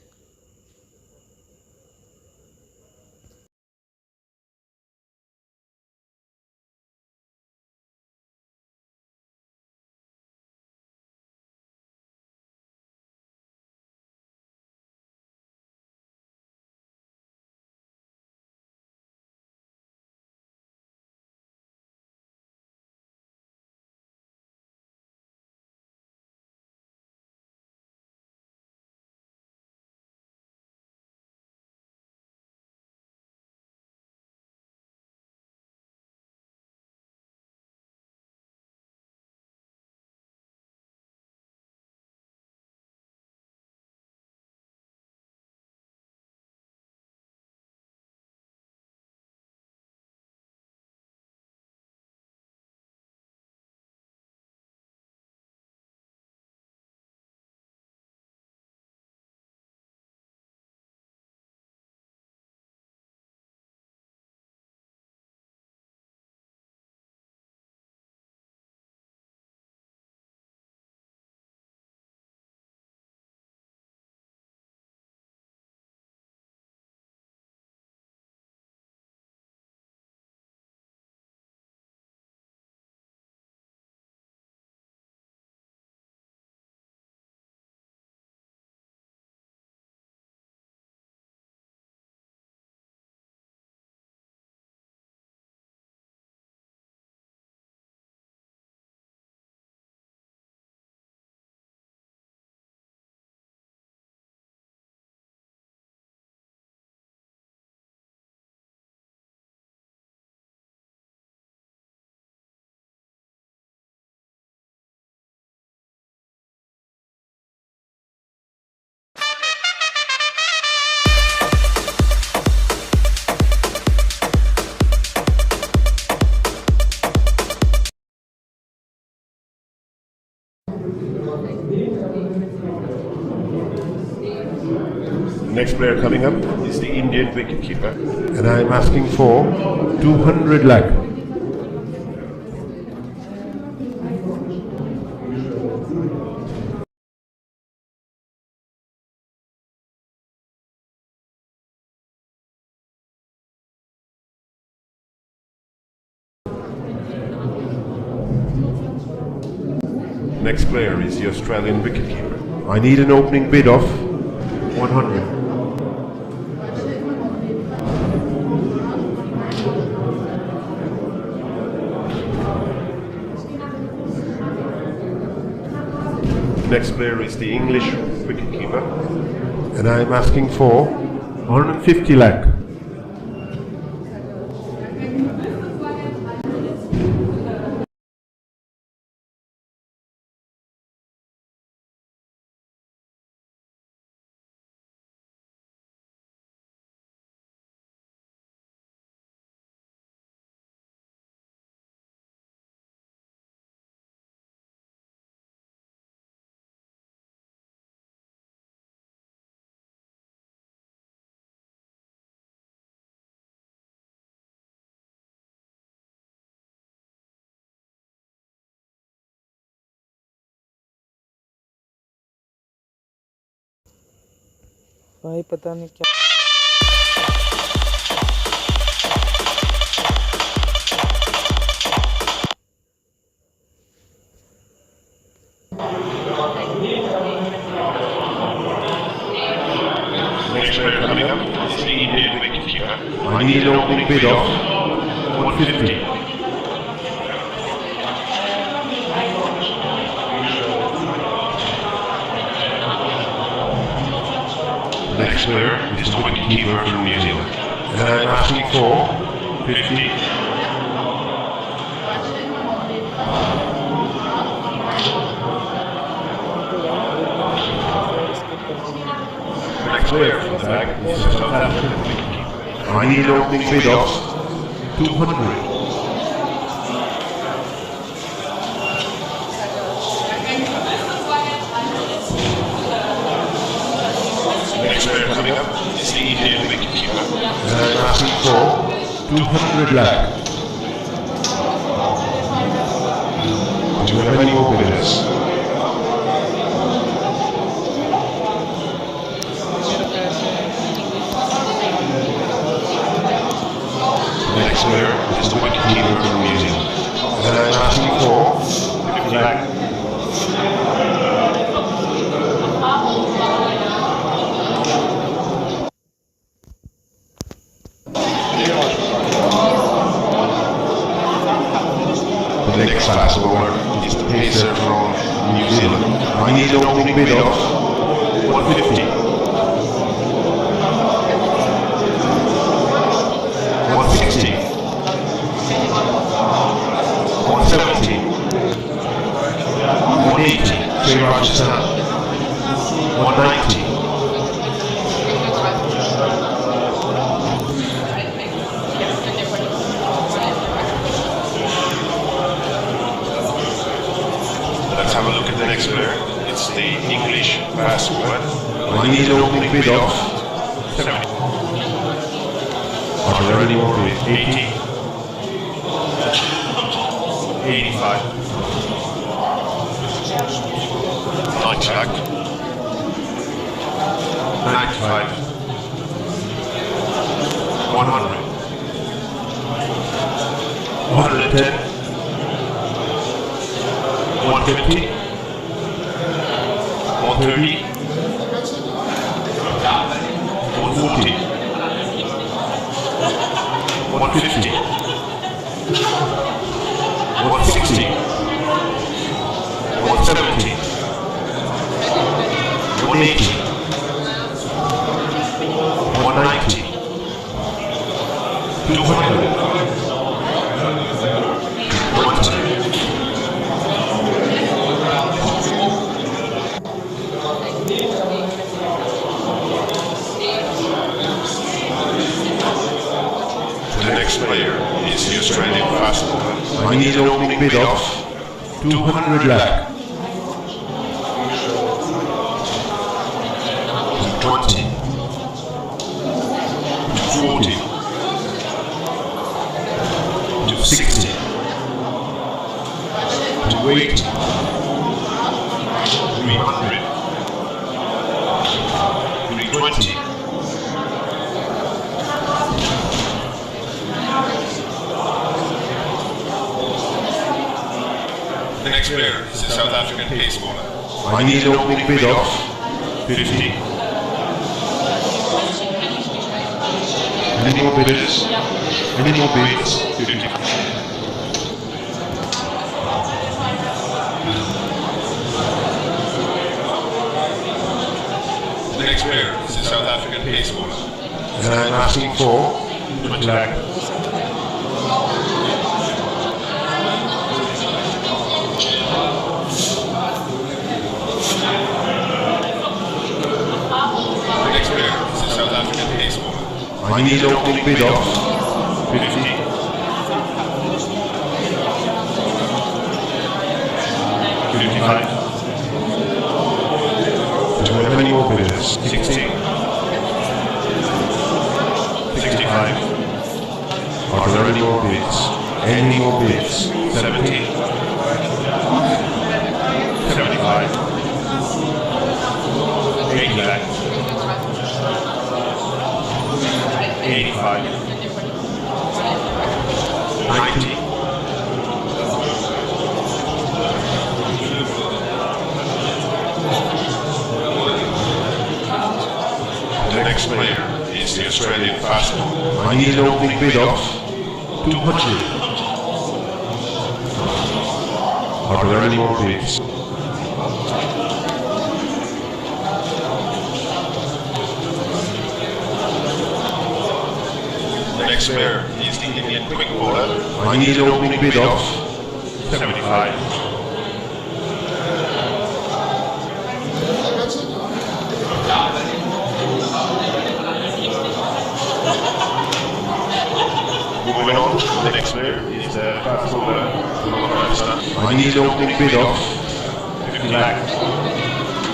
The next player coming up is the Indian wicketkeeper, and I'm asking for 200 lakh. Next player is the Australian wicketkeeper. I need an opening bid of 100. Next player is the English wicketkeeper, and I'm asking for 150 lakh. भाई पता नहीं क्या Next player coming up is the Indian wicketkeeper. I need an opening bid of 150. Next player is the wicketkeeper from New Zealand, and I'm asking for 50. Next player from the back is the South African wicketkeeper. I need an opening bid of 200. Next player coming up is the Indian wicketkeeper, and I'm asking for 200 lakh. Do you have any more bidders? Next player is the wicketkeeper from New Zealand, and I'm asking for 50 lakh. The next fast bowler is the pacer from New Zealand. I need an opening bid of 150. 160. 170. 180. Say Rajasthan. 190. Let's have a look at the next player. It's the English fast bowler. I need an opening bid of 70. Are there any more bids? 80. 85. 90 lakh. 95. 100. 110. 150. 130. 140. 150. 160. 170. 180. 190. 200. 20. The next player is the Australian fast bowler. I need an opening bid of 200 lakh. 220. 20. The next player is the South African pace bowler. I need an opening bid of 50. any more bidders, any more bids. 50. The next player is the South African pace bowler. And I'm asking for 20 lakh. The next player is the South African pace bowler. I need an opening bid of 50. 55. do we have any more bidders? 60. 65. Are there any more bids? Any more bids? 70. 75. 80 lakh. 85. 90. The next player is the Australian fast bowler. I need an opening bid of 200. Are there any more bids? The next player is the Indian quick bowler. I need an opening bid of 75. Moving on, the next player is the fast bowler from Afghanistan. I need an opening bid of 50 lakh.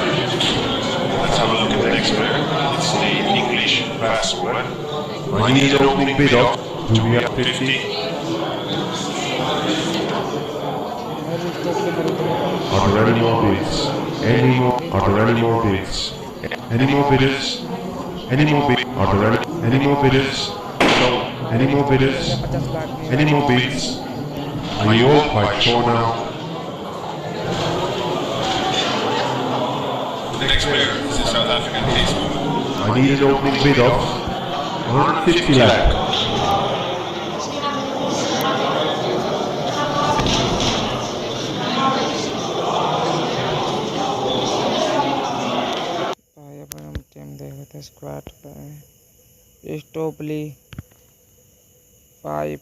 Let's have a look at the next player. It's the English fast bowler. I need an opening bid of do we have 50. Are there any more bids? Any more? Are there any more bids? Any more bidders? Any more bids? Are there any more bidders? Any more bidders? Any more bids? Are you all quite sure now? The next player is the South African pace bowler. I need an opening bid of 150 lakh. भाई अपन हम team देख लेते हैं squad पे स्टोपली 5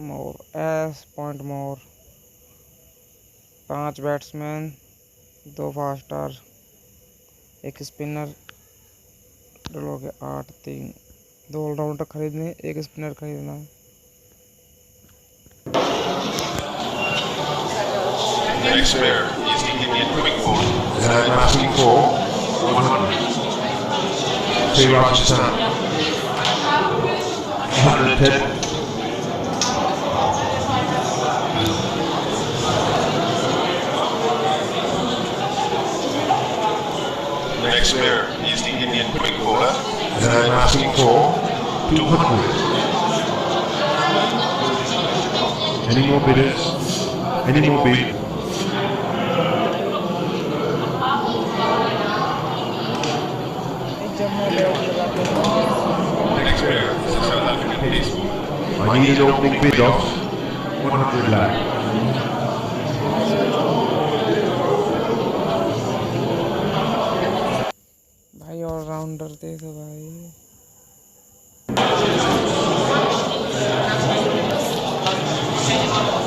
more एस पॉइंट more 5 batsman 2 faster 1 spinner हो गया 8 3 2 ऑलराउंडर खरीदने 1 स्पिनर खरीदना है। The next player is the Indian quick bowler. And I'm asking for 100. Say Rajasthan. 110. The next player is the Indian quick bowler. And I'm asking for 200. Any more bidders? Any more bids? The next player is the South African pace bowler. I need an opening bid of 100 lakh. भाई allrounder दे दो भाई।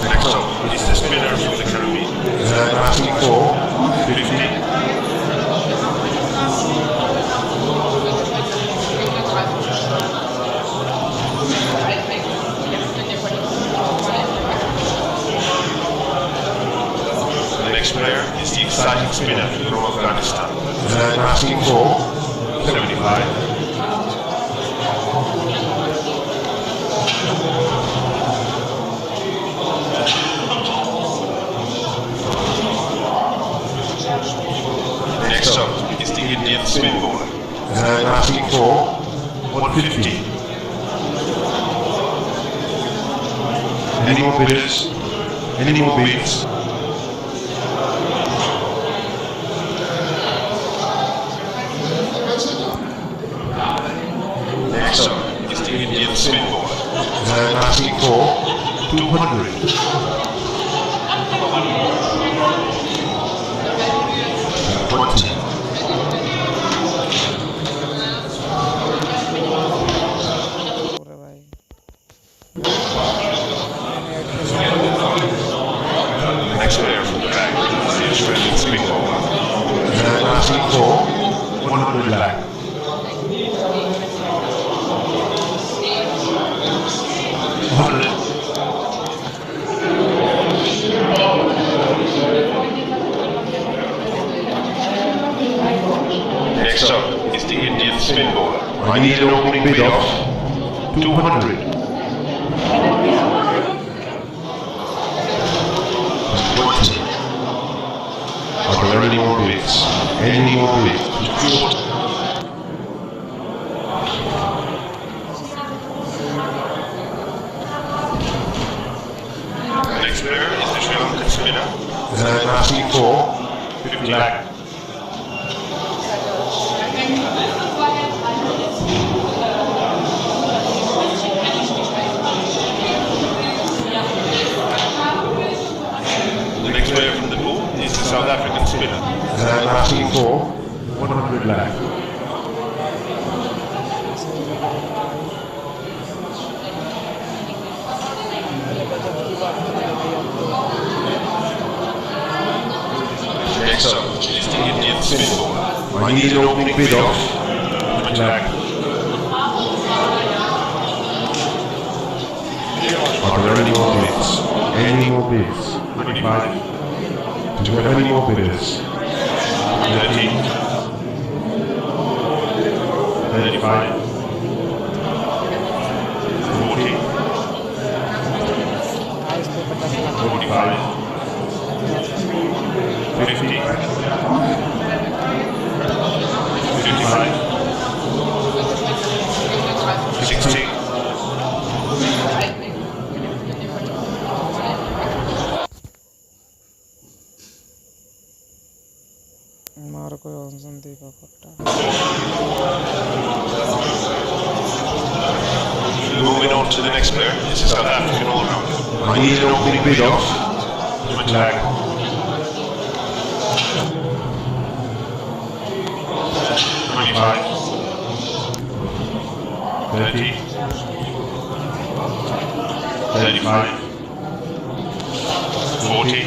The next up is the spinner from the Caribbean. And I'm asking for 50. The next player is the exciting spinner from Afghanistan. and I'm asking for 75. I'm asking for 150. Any more bidders? Any more bids? Next up is the Indian spin ball. I'm asking for 200. 20. पूरे भाई Next player from the back is the Australian spin ball. I'm asking for 100 lakh. 100. Next up is the Indian spin ball. I need an opening bid of 200. 20. Are there any more bids? Any more bids? Next player is the Sri Lankan spinner. And I'm asking for 50 lakh. The next player from the pool is the South African spinner. And I'm asking for 100 lakh. Next up is the Indian spin ball. I need an opening bid of 20 lakh. Are there any more bids? Any more bids? 25. Do you have any more bidders? 30. 35. 40. 45. 50. 55. 60. मारो कोई option देखा पट्टा Moving on to the next player, this is South African all-rounder. I need an opening bid of 20 lakh. 25. 30. 35. 40.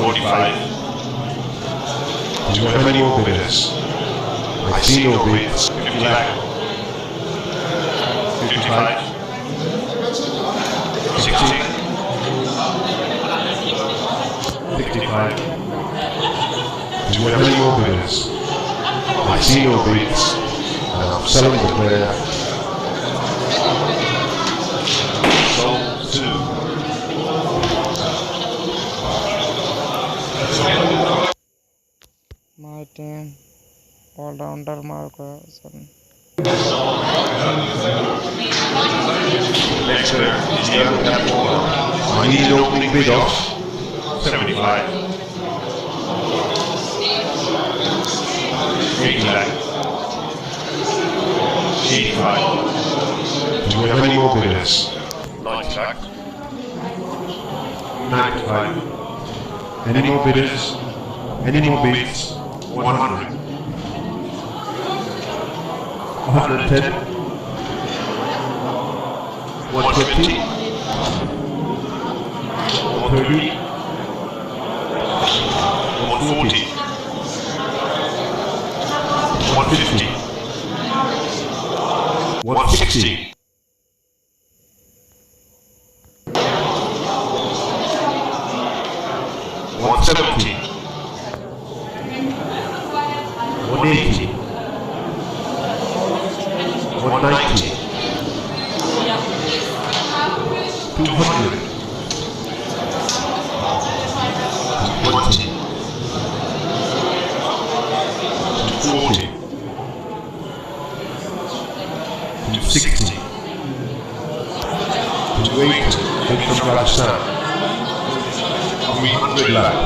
45. Do you have any more bidders? I see no bids. 50 lakh. 55. 60. 55. Do you have any more bidders? I see no bids. And I'm selling the player. Sold 2. My team allrounder Marco sun Next player is the other cap bowler. I need an opening bid of 75. 80 lakh. 85. Do you have any more bidders? 90 lakh. 95. Any more bidders? Any more bids? 100. 110. 120. 130. 140. 150. 160. 170. 180. 190. 200. 20. 40. 280, bid from Rajasthan. 300 lakh.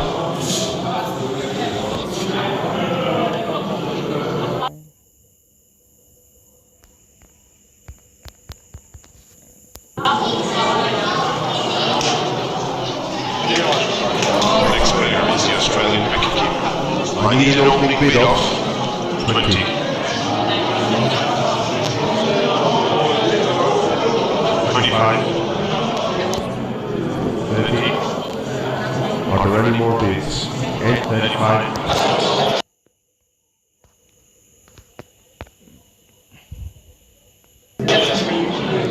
Next player is the Australian wicketkeeper. I need an opening bid of 20. 25. 30. Are there any more bids? 35.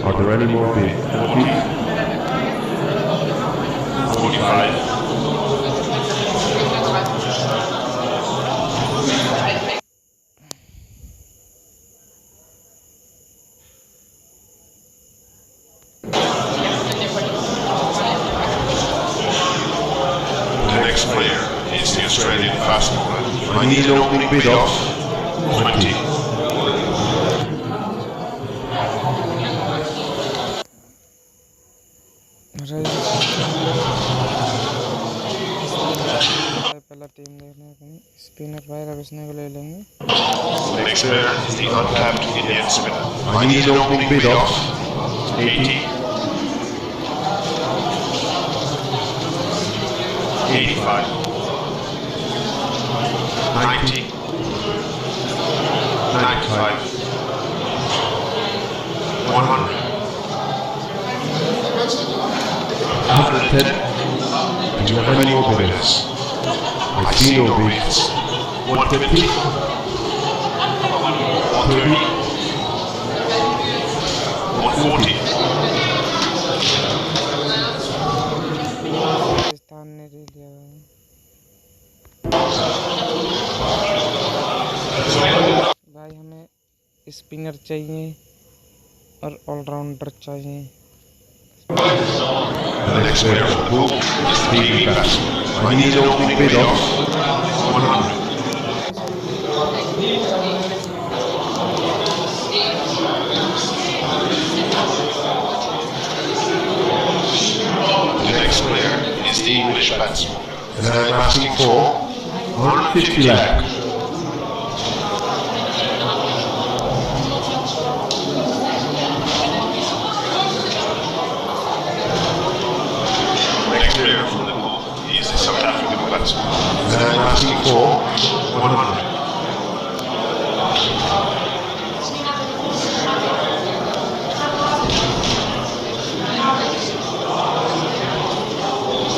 Are there any more bids? 40. 45. 'The next player is the Australian fast bowler. I need an opening bid of 20. पहला team देखने को spinner भाई अब इसने को ले लेंगे. The next player is the uncapped Indian spinner. I need an opening bid of 80. 85. 90. 95. 100. 110. Do you have any more bidders? I see no bids. 150. 130. 140. Pakistan ने ले लिया. भाई हमें स्पिनर चाहिए और ऑलराउंडर चाहिए. The next player for the pool is the leading batsman. I need an opening bid of 100. The next player is the English batsman. and I'm asking for 150 lakh. Next player from the pool is the South African batsman. And I'm asking for 100.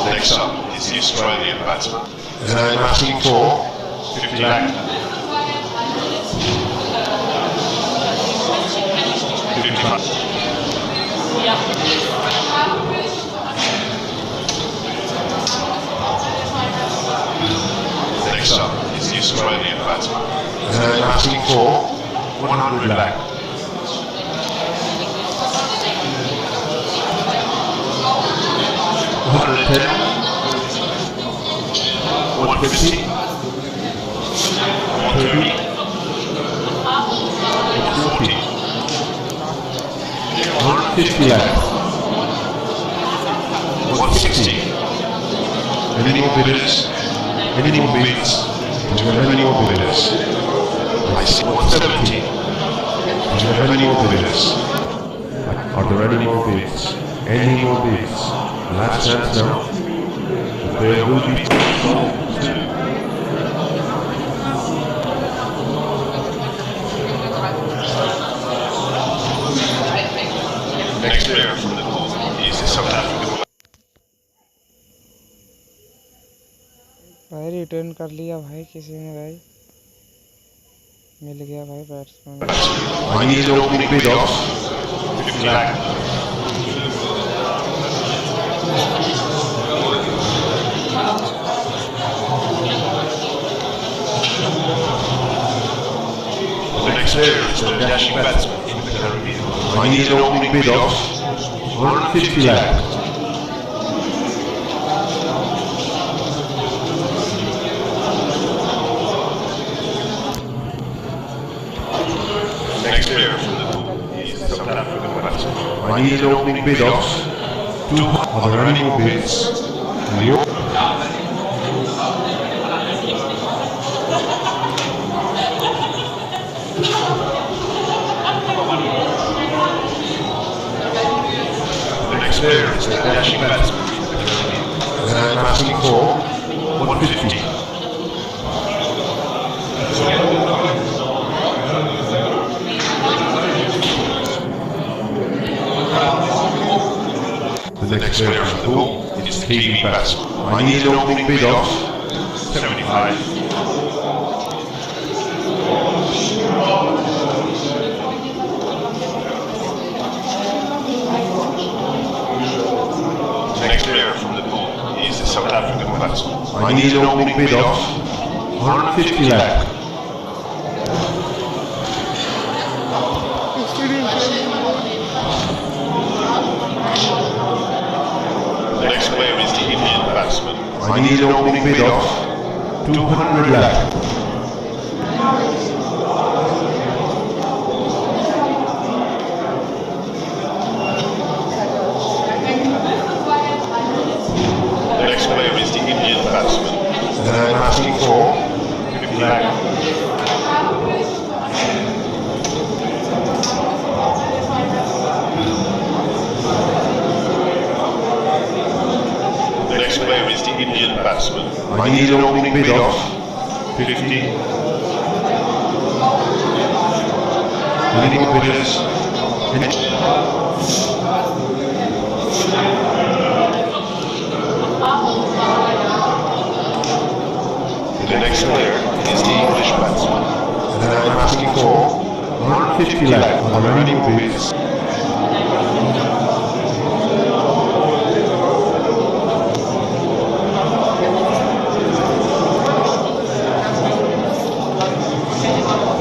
Next up is the Australian batsman. and I'm asking for 50 lakh. 55. Next up is the Australian batsman. and I'm asking for 100 lakh. 110. 150. 130. 140. 150 lakh. 160. Any more bidders? Any more bids? Do you have any more bidders? I see 170. Do you have any more bidders? Are there any more bids? Any more bids? Last chance now. There will be. Next player from the pool is the South African. भाई return कर लिया भाई किसी ने. भाई मिल गया भाई batsman. I need an opening bid of 50 lakh. The next player is the dashing batsman from the Caribbean. I need an opening bid of 150 lakh. Next player from the pool is the South African batsman. I need an opening bid of Are there any more bids? The next player is the dashing batsman. And I'm asking for 150. the next player on the ball. It's the KB batsman. I need an opening bid of 75. The next player from the pool is the South African batsman. I need an opening bid of 150 lakh. The next player is the Indian batsman. I need an opening bid of 200 lakh. The next player is the Indian batsman. And I'm asking for 50 lakh. The next player is the Indian batsman. I need an opening bid of 50. any more bidders. The next player is the English batsman. And I'm asking for 150 lakh. Are there any more bids?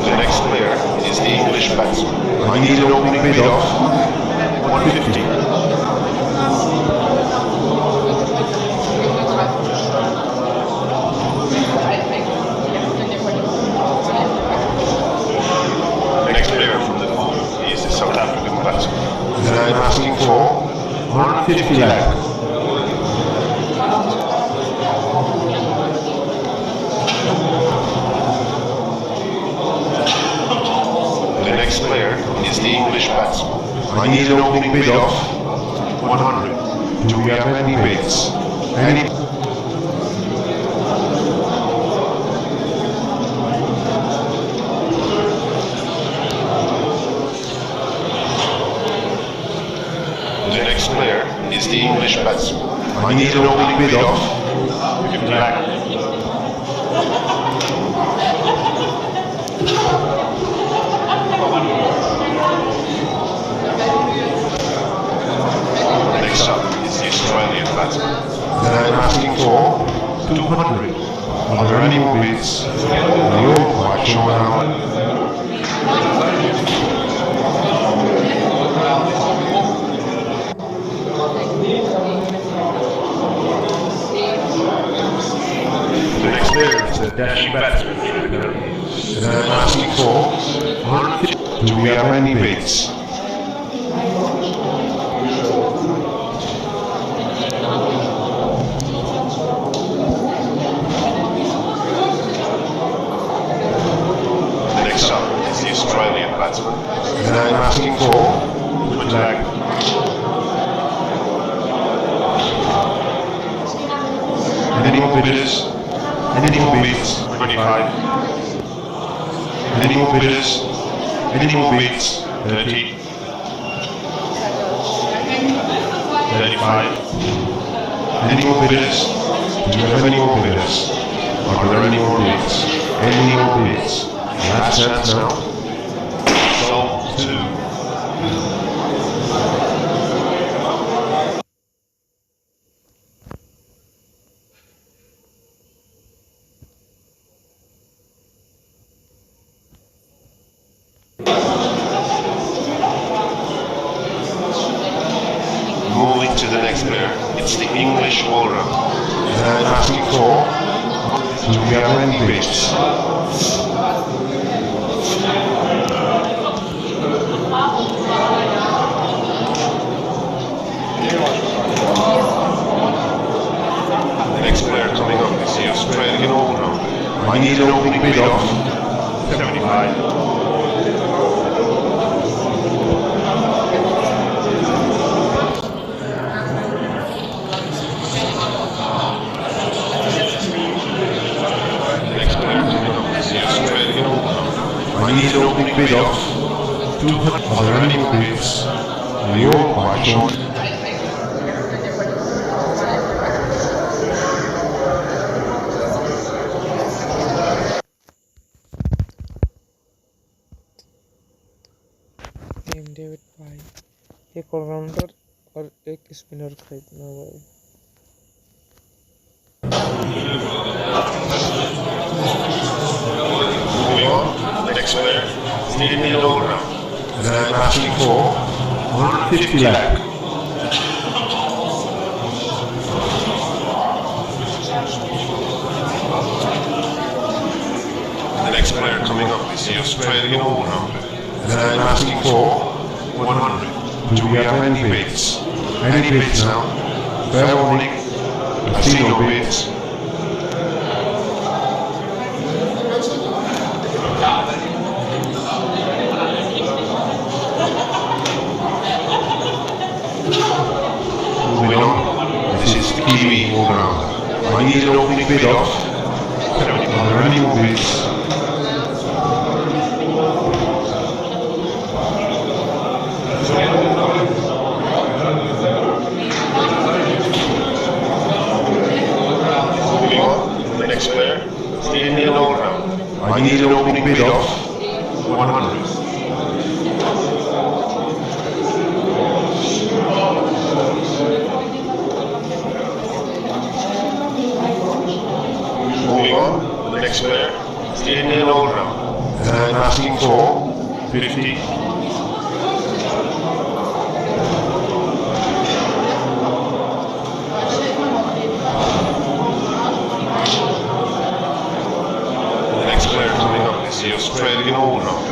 The next player is the English batsman. I need an opening bid of 150. The next player from the pool is the South African batsman. and I'm asking for 150 lakh. The next player is the English batsman. I need an opening bid of 100. Do we have any bids? Any? The next player is the English batsman. I need an opening bid of 50 lakh. Next up is the Australian batsman. and I'm asking for 200. Are there any more bids? You're quite sure now. The next player is the dashing batsman. And I'm asking for 150. Do we have any bids? The next up is the Australian batsman. And I'm asking for 20 lakh. any more bidders? Any more bids? 25. Any more bidders? Any more bids? 30. 35. Any more bidders? Do you have any more bidders? Are there any more bids? Any more bids? Last chance now. Sold 2. Moving to the next player, it's the English all-round. And I'm asking for, do we have any bids? I need an opening bid of 75. Next player coming up is the Australian Open. I need an opening bid of 200. Are there any more bids? You're quite short. Team David भाई एक allrounder और एक spinner खरीदना भाई। Moving on, next player is the Indian all-round. And I'm asking for 150 lakh. The next player coming up is the Australian all-rounder. And I'm asking for 100. Do we have any bids? Any bids now? Fair warning. I see no bids. Moving on. This is the Kiwi all-rounder. I need an opening bid of. Are there any more bids? Moving on, the next player is the Indian all-rounder. I need an opening bid of. 100. Moving on, the next player is the Indian all-rounder. And I'm asking for 50. The next player coming up is the Australian all-rounder.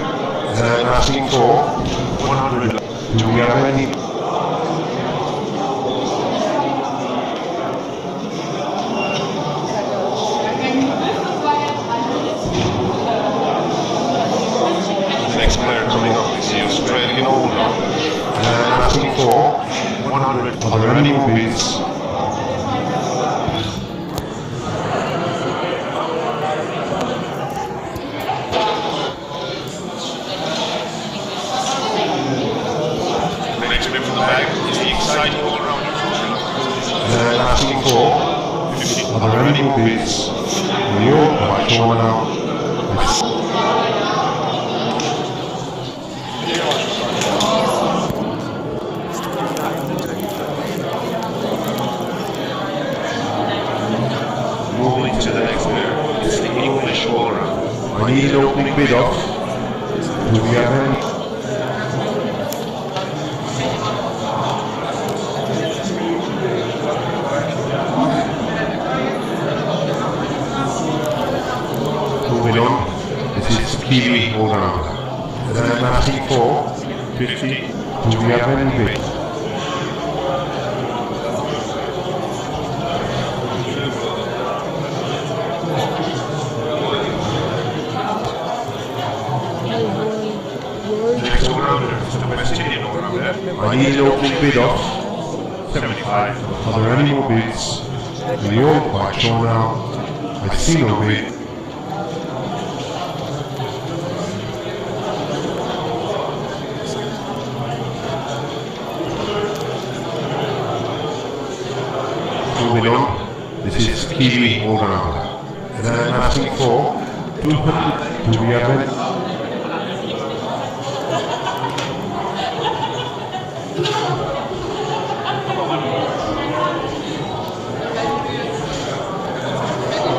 And I'm asking for 100. Do we have any? The next player coming up is the Australian all-rounder. And I'm asking for 100. Are there any more bids? The next bid from the bag is the exciting all-rounder. And I'm asking for 50. Are there any more bids? You're quite sure now. Moving to the next player is the English all-rounder. I need an opening bid of. Do we have any? Moving on. This is Kiwi all-rounder. And I'm asking for 50. Do we have any bids? The next all-rounder is the West Indian all-rounder. I need an opening bid of. 75. Are there any more bids? You're quite sure now. I see no bid. Moving on. This is Kiwi all-rounder. And I'm asking for 200. Do we have any?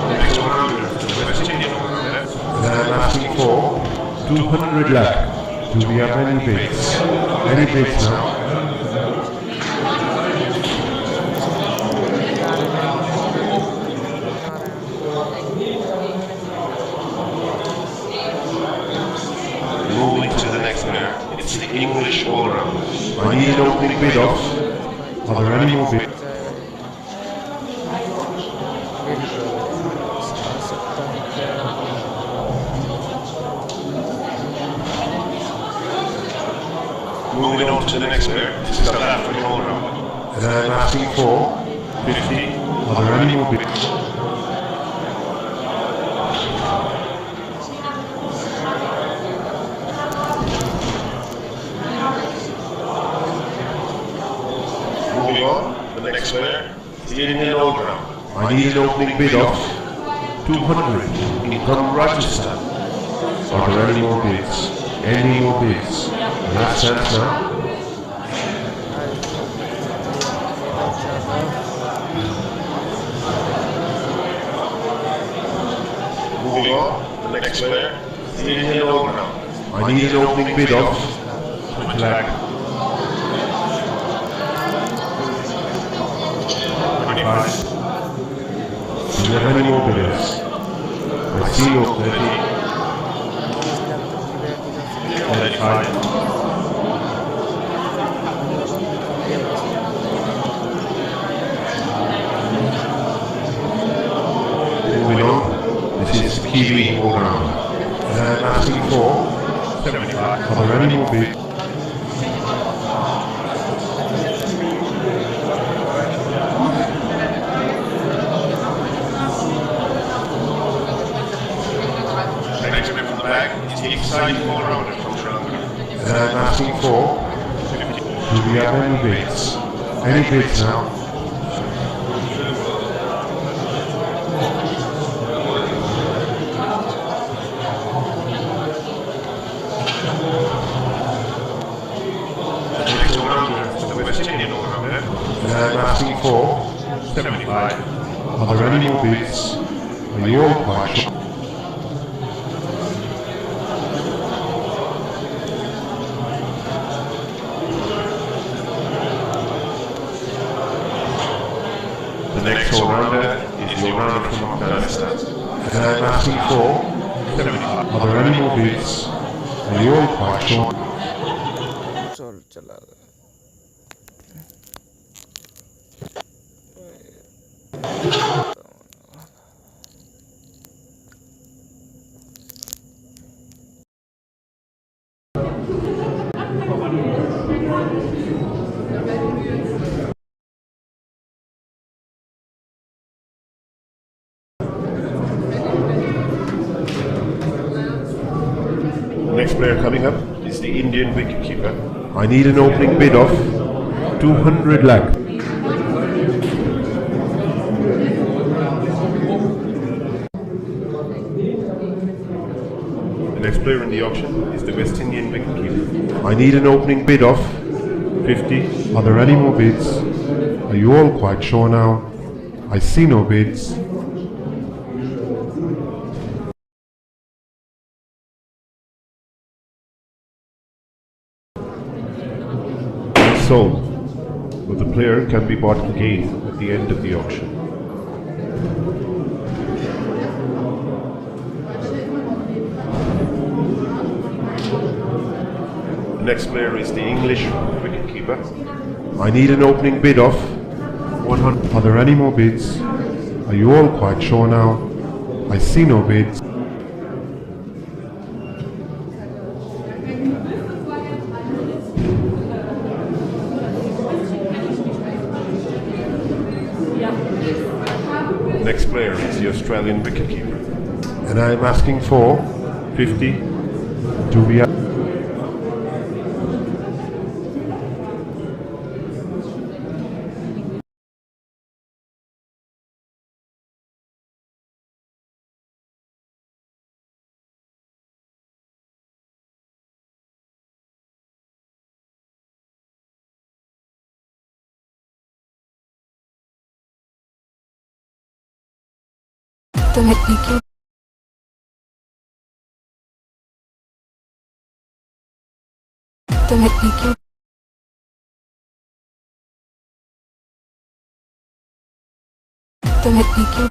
The next all-rounder is the West Indian all-rounder. And I'm asking for 200 lakh. Do we have any bids? Any bids now? Moving to the next player, it's the English all-rounder. I need an opening bid of. Are there any more bids? सकता है क्या next player is South African all-round. And I'm asking for 50. are there any more bids? Moving on, the next player is the Indian all-round. I need an opening bid of 200 income Rajasthan. Are there any more bids? Any more bids? Last chance now. Moving on, the next player is the Indian all-round. I need an opening bid of 20 lakh. 25. Do you have any more bidders? I see no 30. 35. Moving on, this is Kiwi all round. And I'm asking for 75. are there any more bids? Next player from the back is the exciting all-rounder from Sri Lanka. And I'm asking for 50. do we have any bids? Any bids now? The next all-rounder is the West Indian all-rounder. And I'm asking for 75. are there any more bids? Are you all quite sure? The next all-rounder is the all-rounder from Afghanistan. And I'm asking for 75. are there any more bids? Are you all quite sure? चल चला The next player coming up is the Indian wicketkeeper. I need an opening bid of 200 lakh. The next player in the auction is the West Indian wicketkeeper. I need an opening bid of 50. are there any more bids? Are you all quite sure now? I see no bids. Sold. But the player can be bought again at the end of the auction. The next player is the English wicketkeeper. I need an opening bid of 100. Are there any more bids? Are you all quite sure now? I see no bids. The next player is the Australian wicketkeeper. And I'm asking for 50. do we have तुम्हें क्यों तुम्हें क्यों तुम्हें क्यों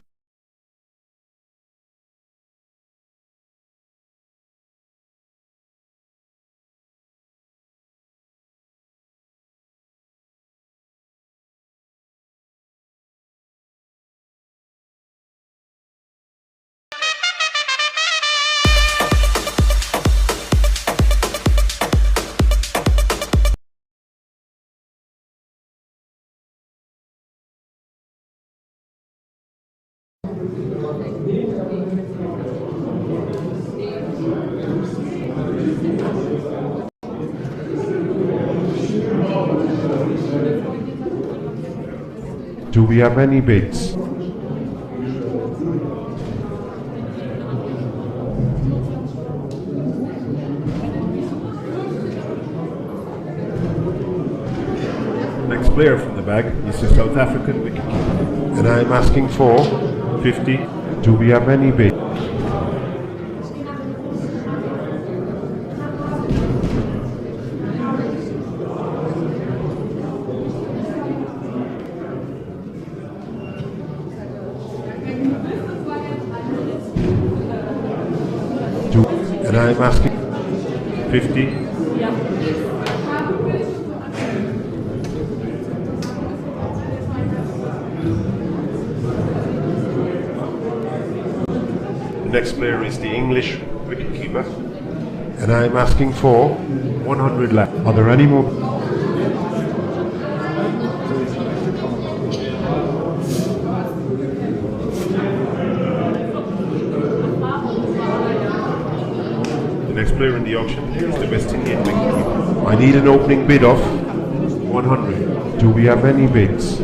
Do we have any bids? Next player from the bag is the South African wicketkeeper. And I'm asking for 50. Do we have any bids? And I'm asking 50. The next player is the English wicketkeeper. And I'm asking for 100 lakh. Are there any more? The next player in the auction is the West Indian wicketkeeper. I need an opening bid of 100. Do we have any bids?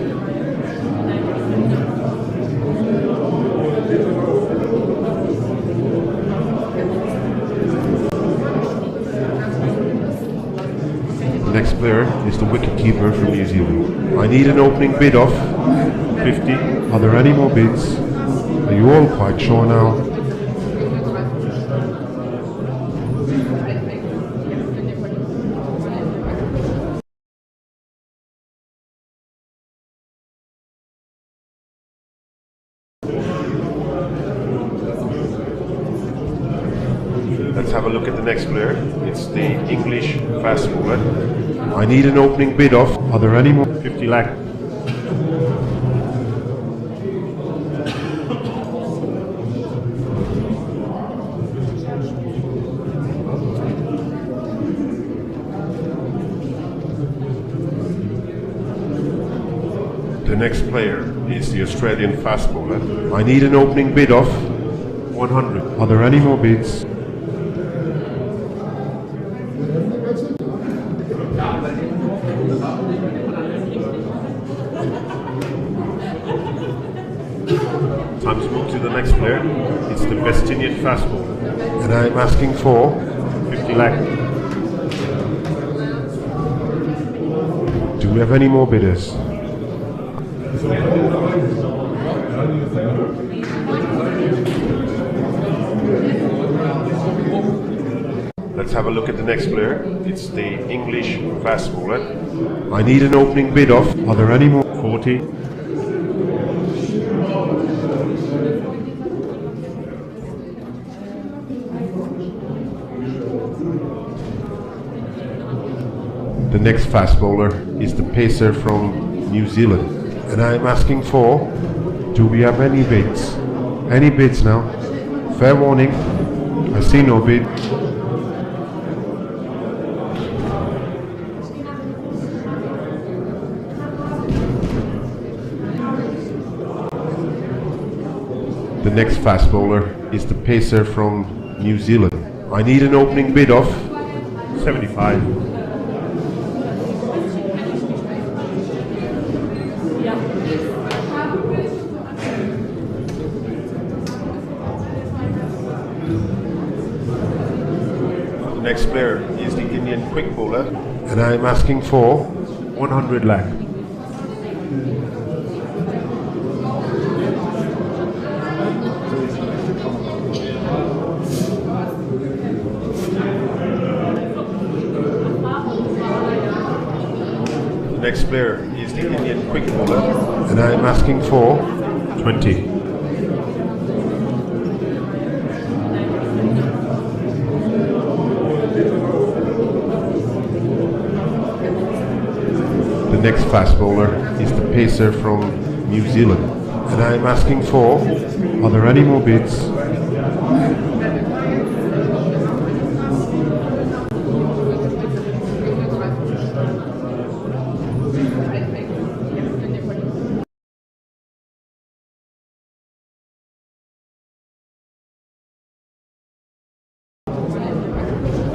The next player is the wicketkeeper from New Zealand. I need an opening bid of 50. Are there any more bids? Are you all quite sure now? Let's have a look at the next player. It's the English fast bowler. I need an opening bid of Are there any more? 50 lakh. The next player is the Australian fast bowler. I need an opening bid of 100. Are there any more bids? Time to move to the next player. It's the West Indian fast bowler. And I'm asking for 50 lakh. Do we have any more bidders? Let's have a look at the next player. It's the English fast bowler. I need an opening bid of Are there any more? 40. The next fast bowler is the pacer from New Zealand. And I'm asking for Do we have any bids? Any bids now? Fair warning. I see no bid. The next fast bowler is the pacer from New Zealand. I need an opening bid of 75. The next player is the Indian quick bowler. And I'm asking for 100 lakh. The next player is the Indian quick bowler. And I'm asking for 20. The next fast bowler is the pacer from New Zealand. And I'm asking for Are there any more bids?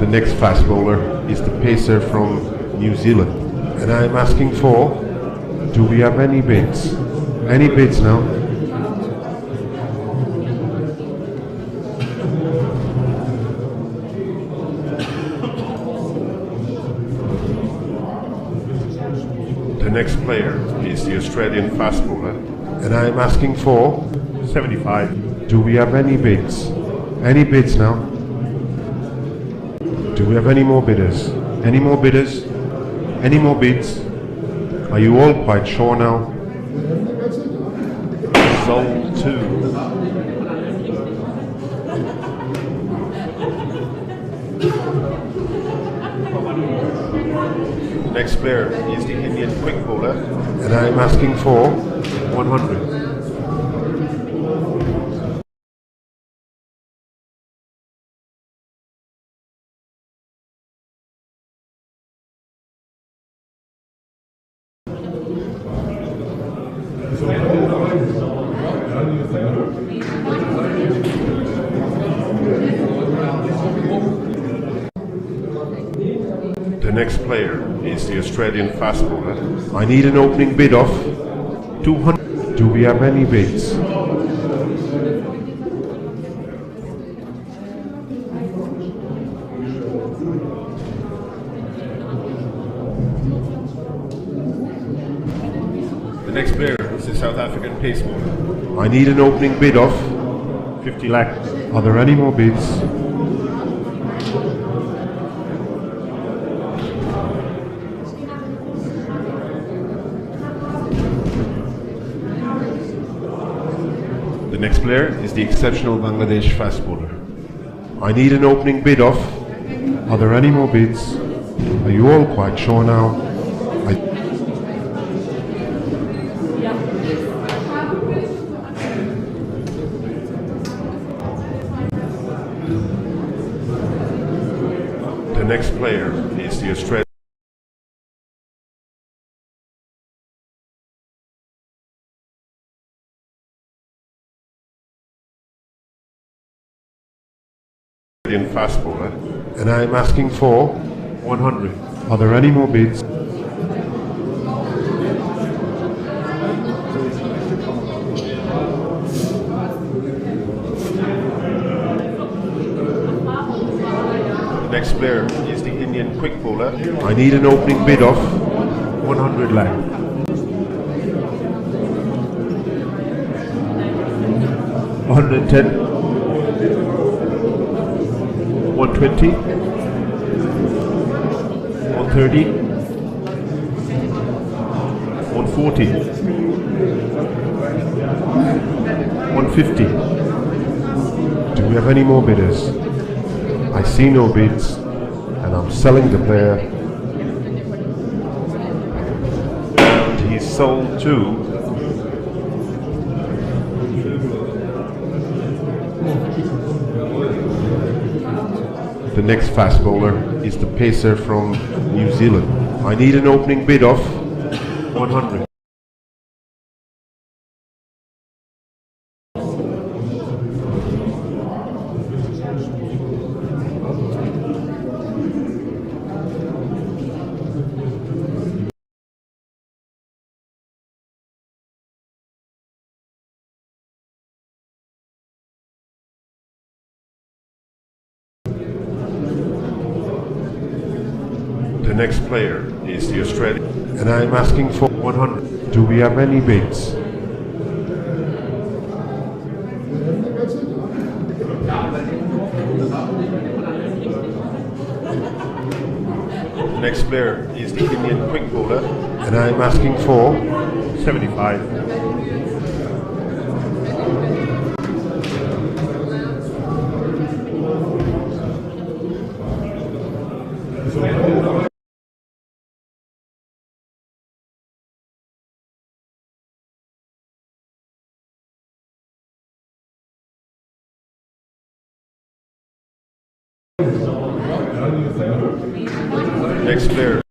The next fast bowler is the pacer from New Zealand. And I'm asking for, do we have any bids? Any bids now? The next player is the Australian fast bowler. And I'm asking for 75. Do we have any bids? Any bids now? Do we have any more bidders? Any more bidders? Any more bids? Are you all quite sure now? Sold 2. The next player is the Indian quick bowler. And I'm asking for 100. The next player is the Australian fast bowler. I need an opening bid of 200. Do we have any bids? The next player is the South African pace bowler. I need an opening bid of 50 lakh. Are there any more bids? The next player is the exceptional Bangladesh fast bowler. I need an opening bid of. Are there any more bids? Are you all quite sure now? The next player is the Australian fast bowler. And I'm asking for 100. Are there any more bids? The next player is the Indian quick bowler. I need an opening bid of 100 lakh. $110, $120, $130, $140, $150. Do we have any more bidders? I see no bids, and I'm selling the player. And he's sold to The next fast bowler is the pacer from New Zealand. I need an opening bid of 100. The next player is the Australian. And I'm asking for 100. Do we have any bids? The next player is the Indian quick bowler. And I'm asking for 75. Next player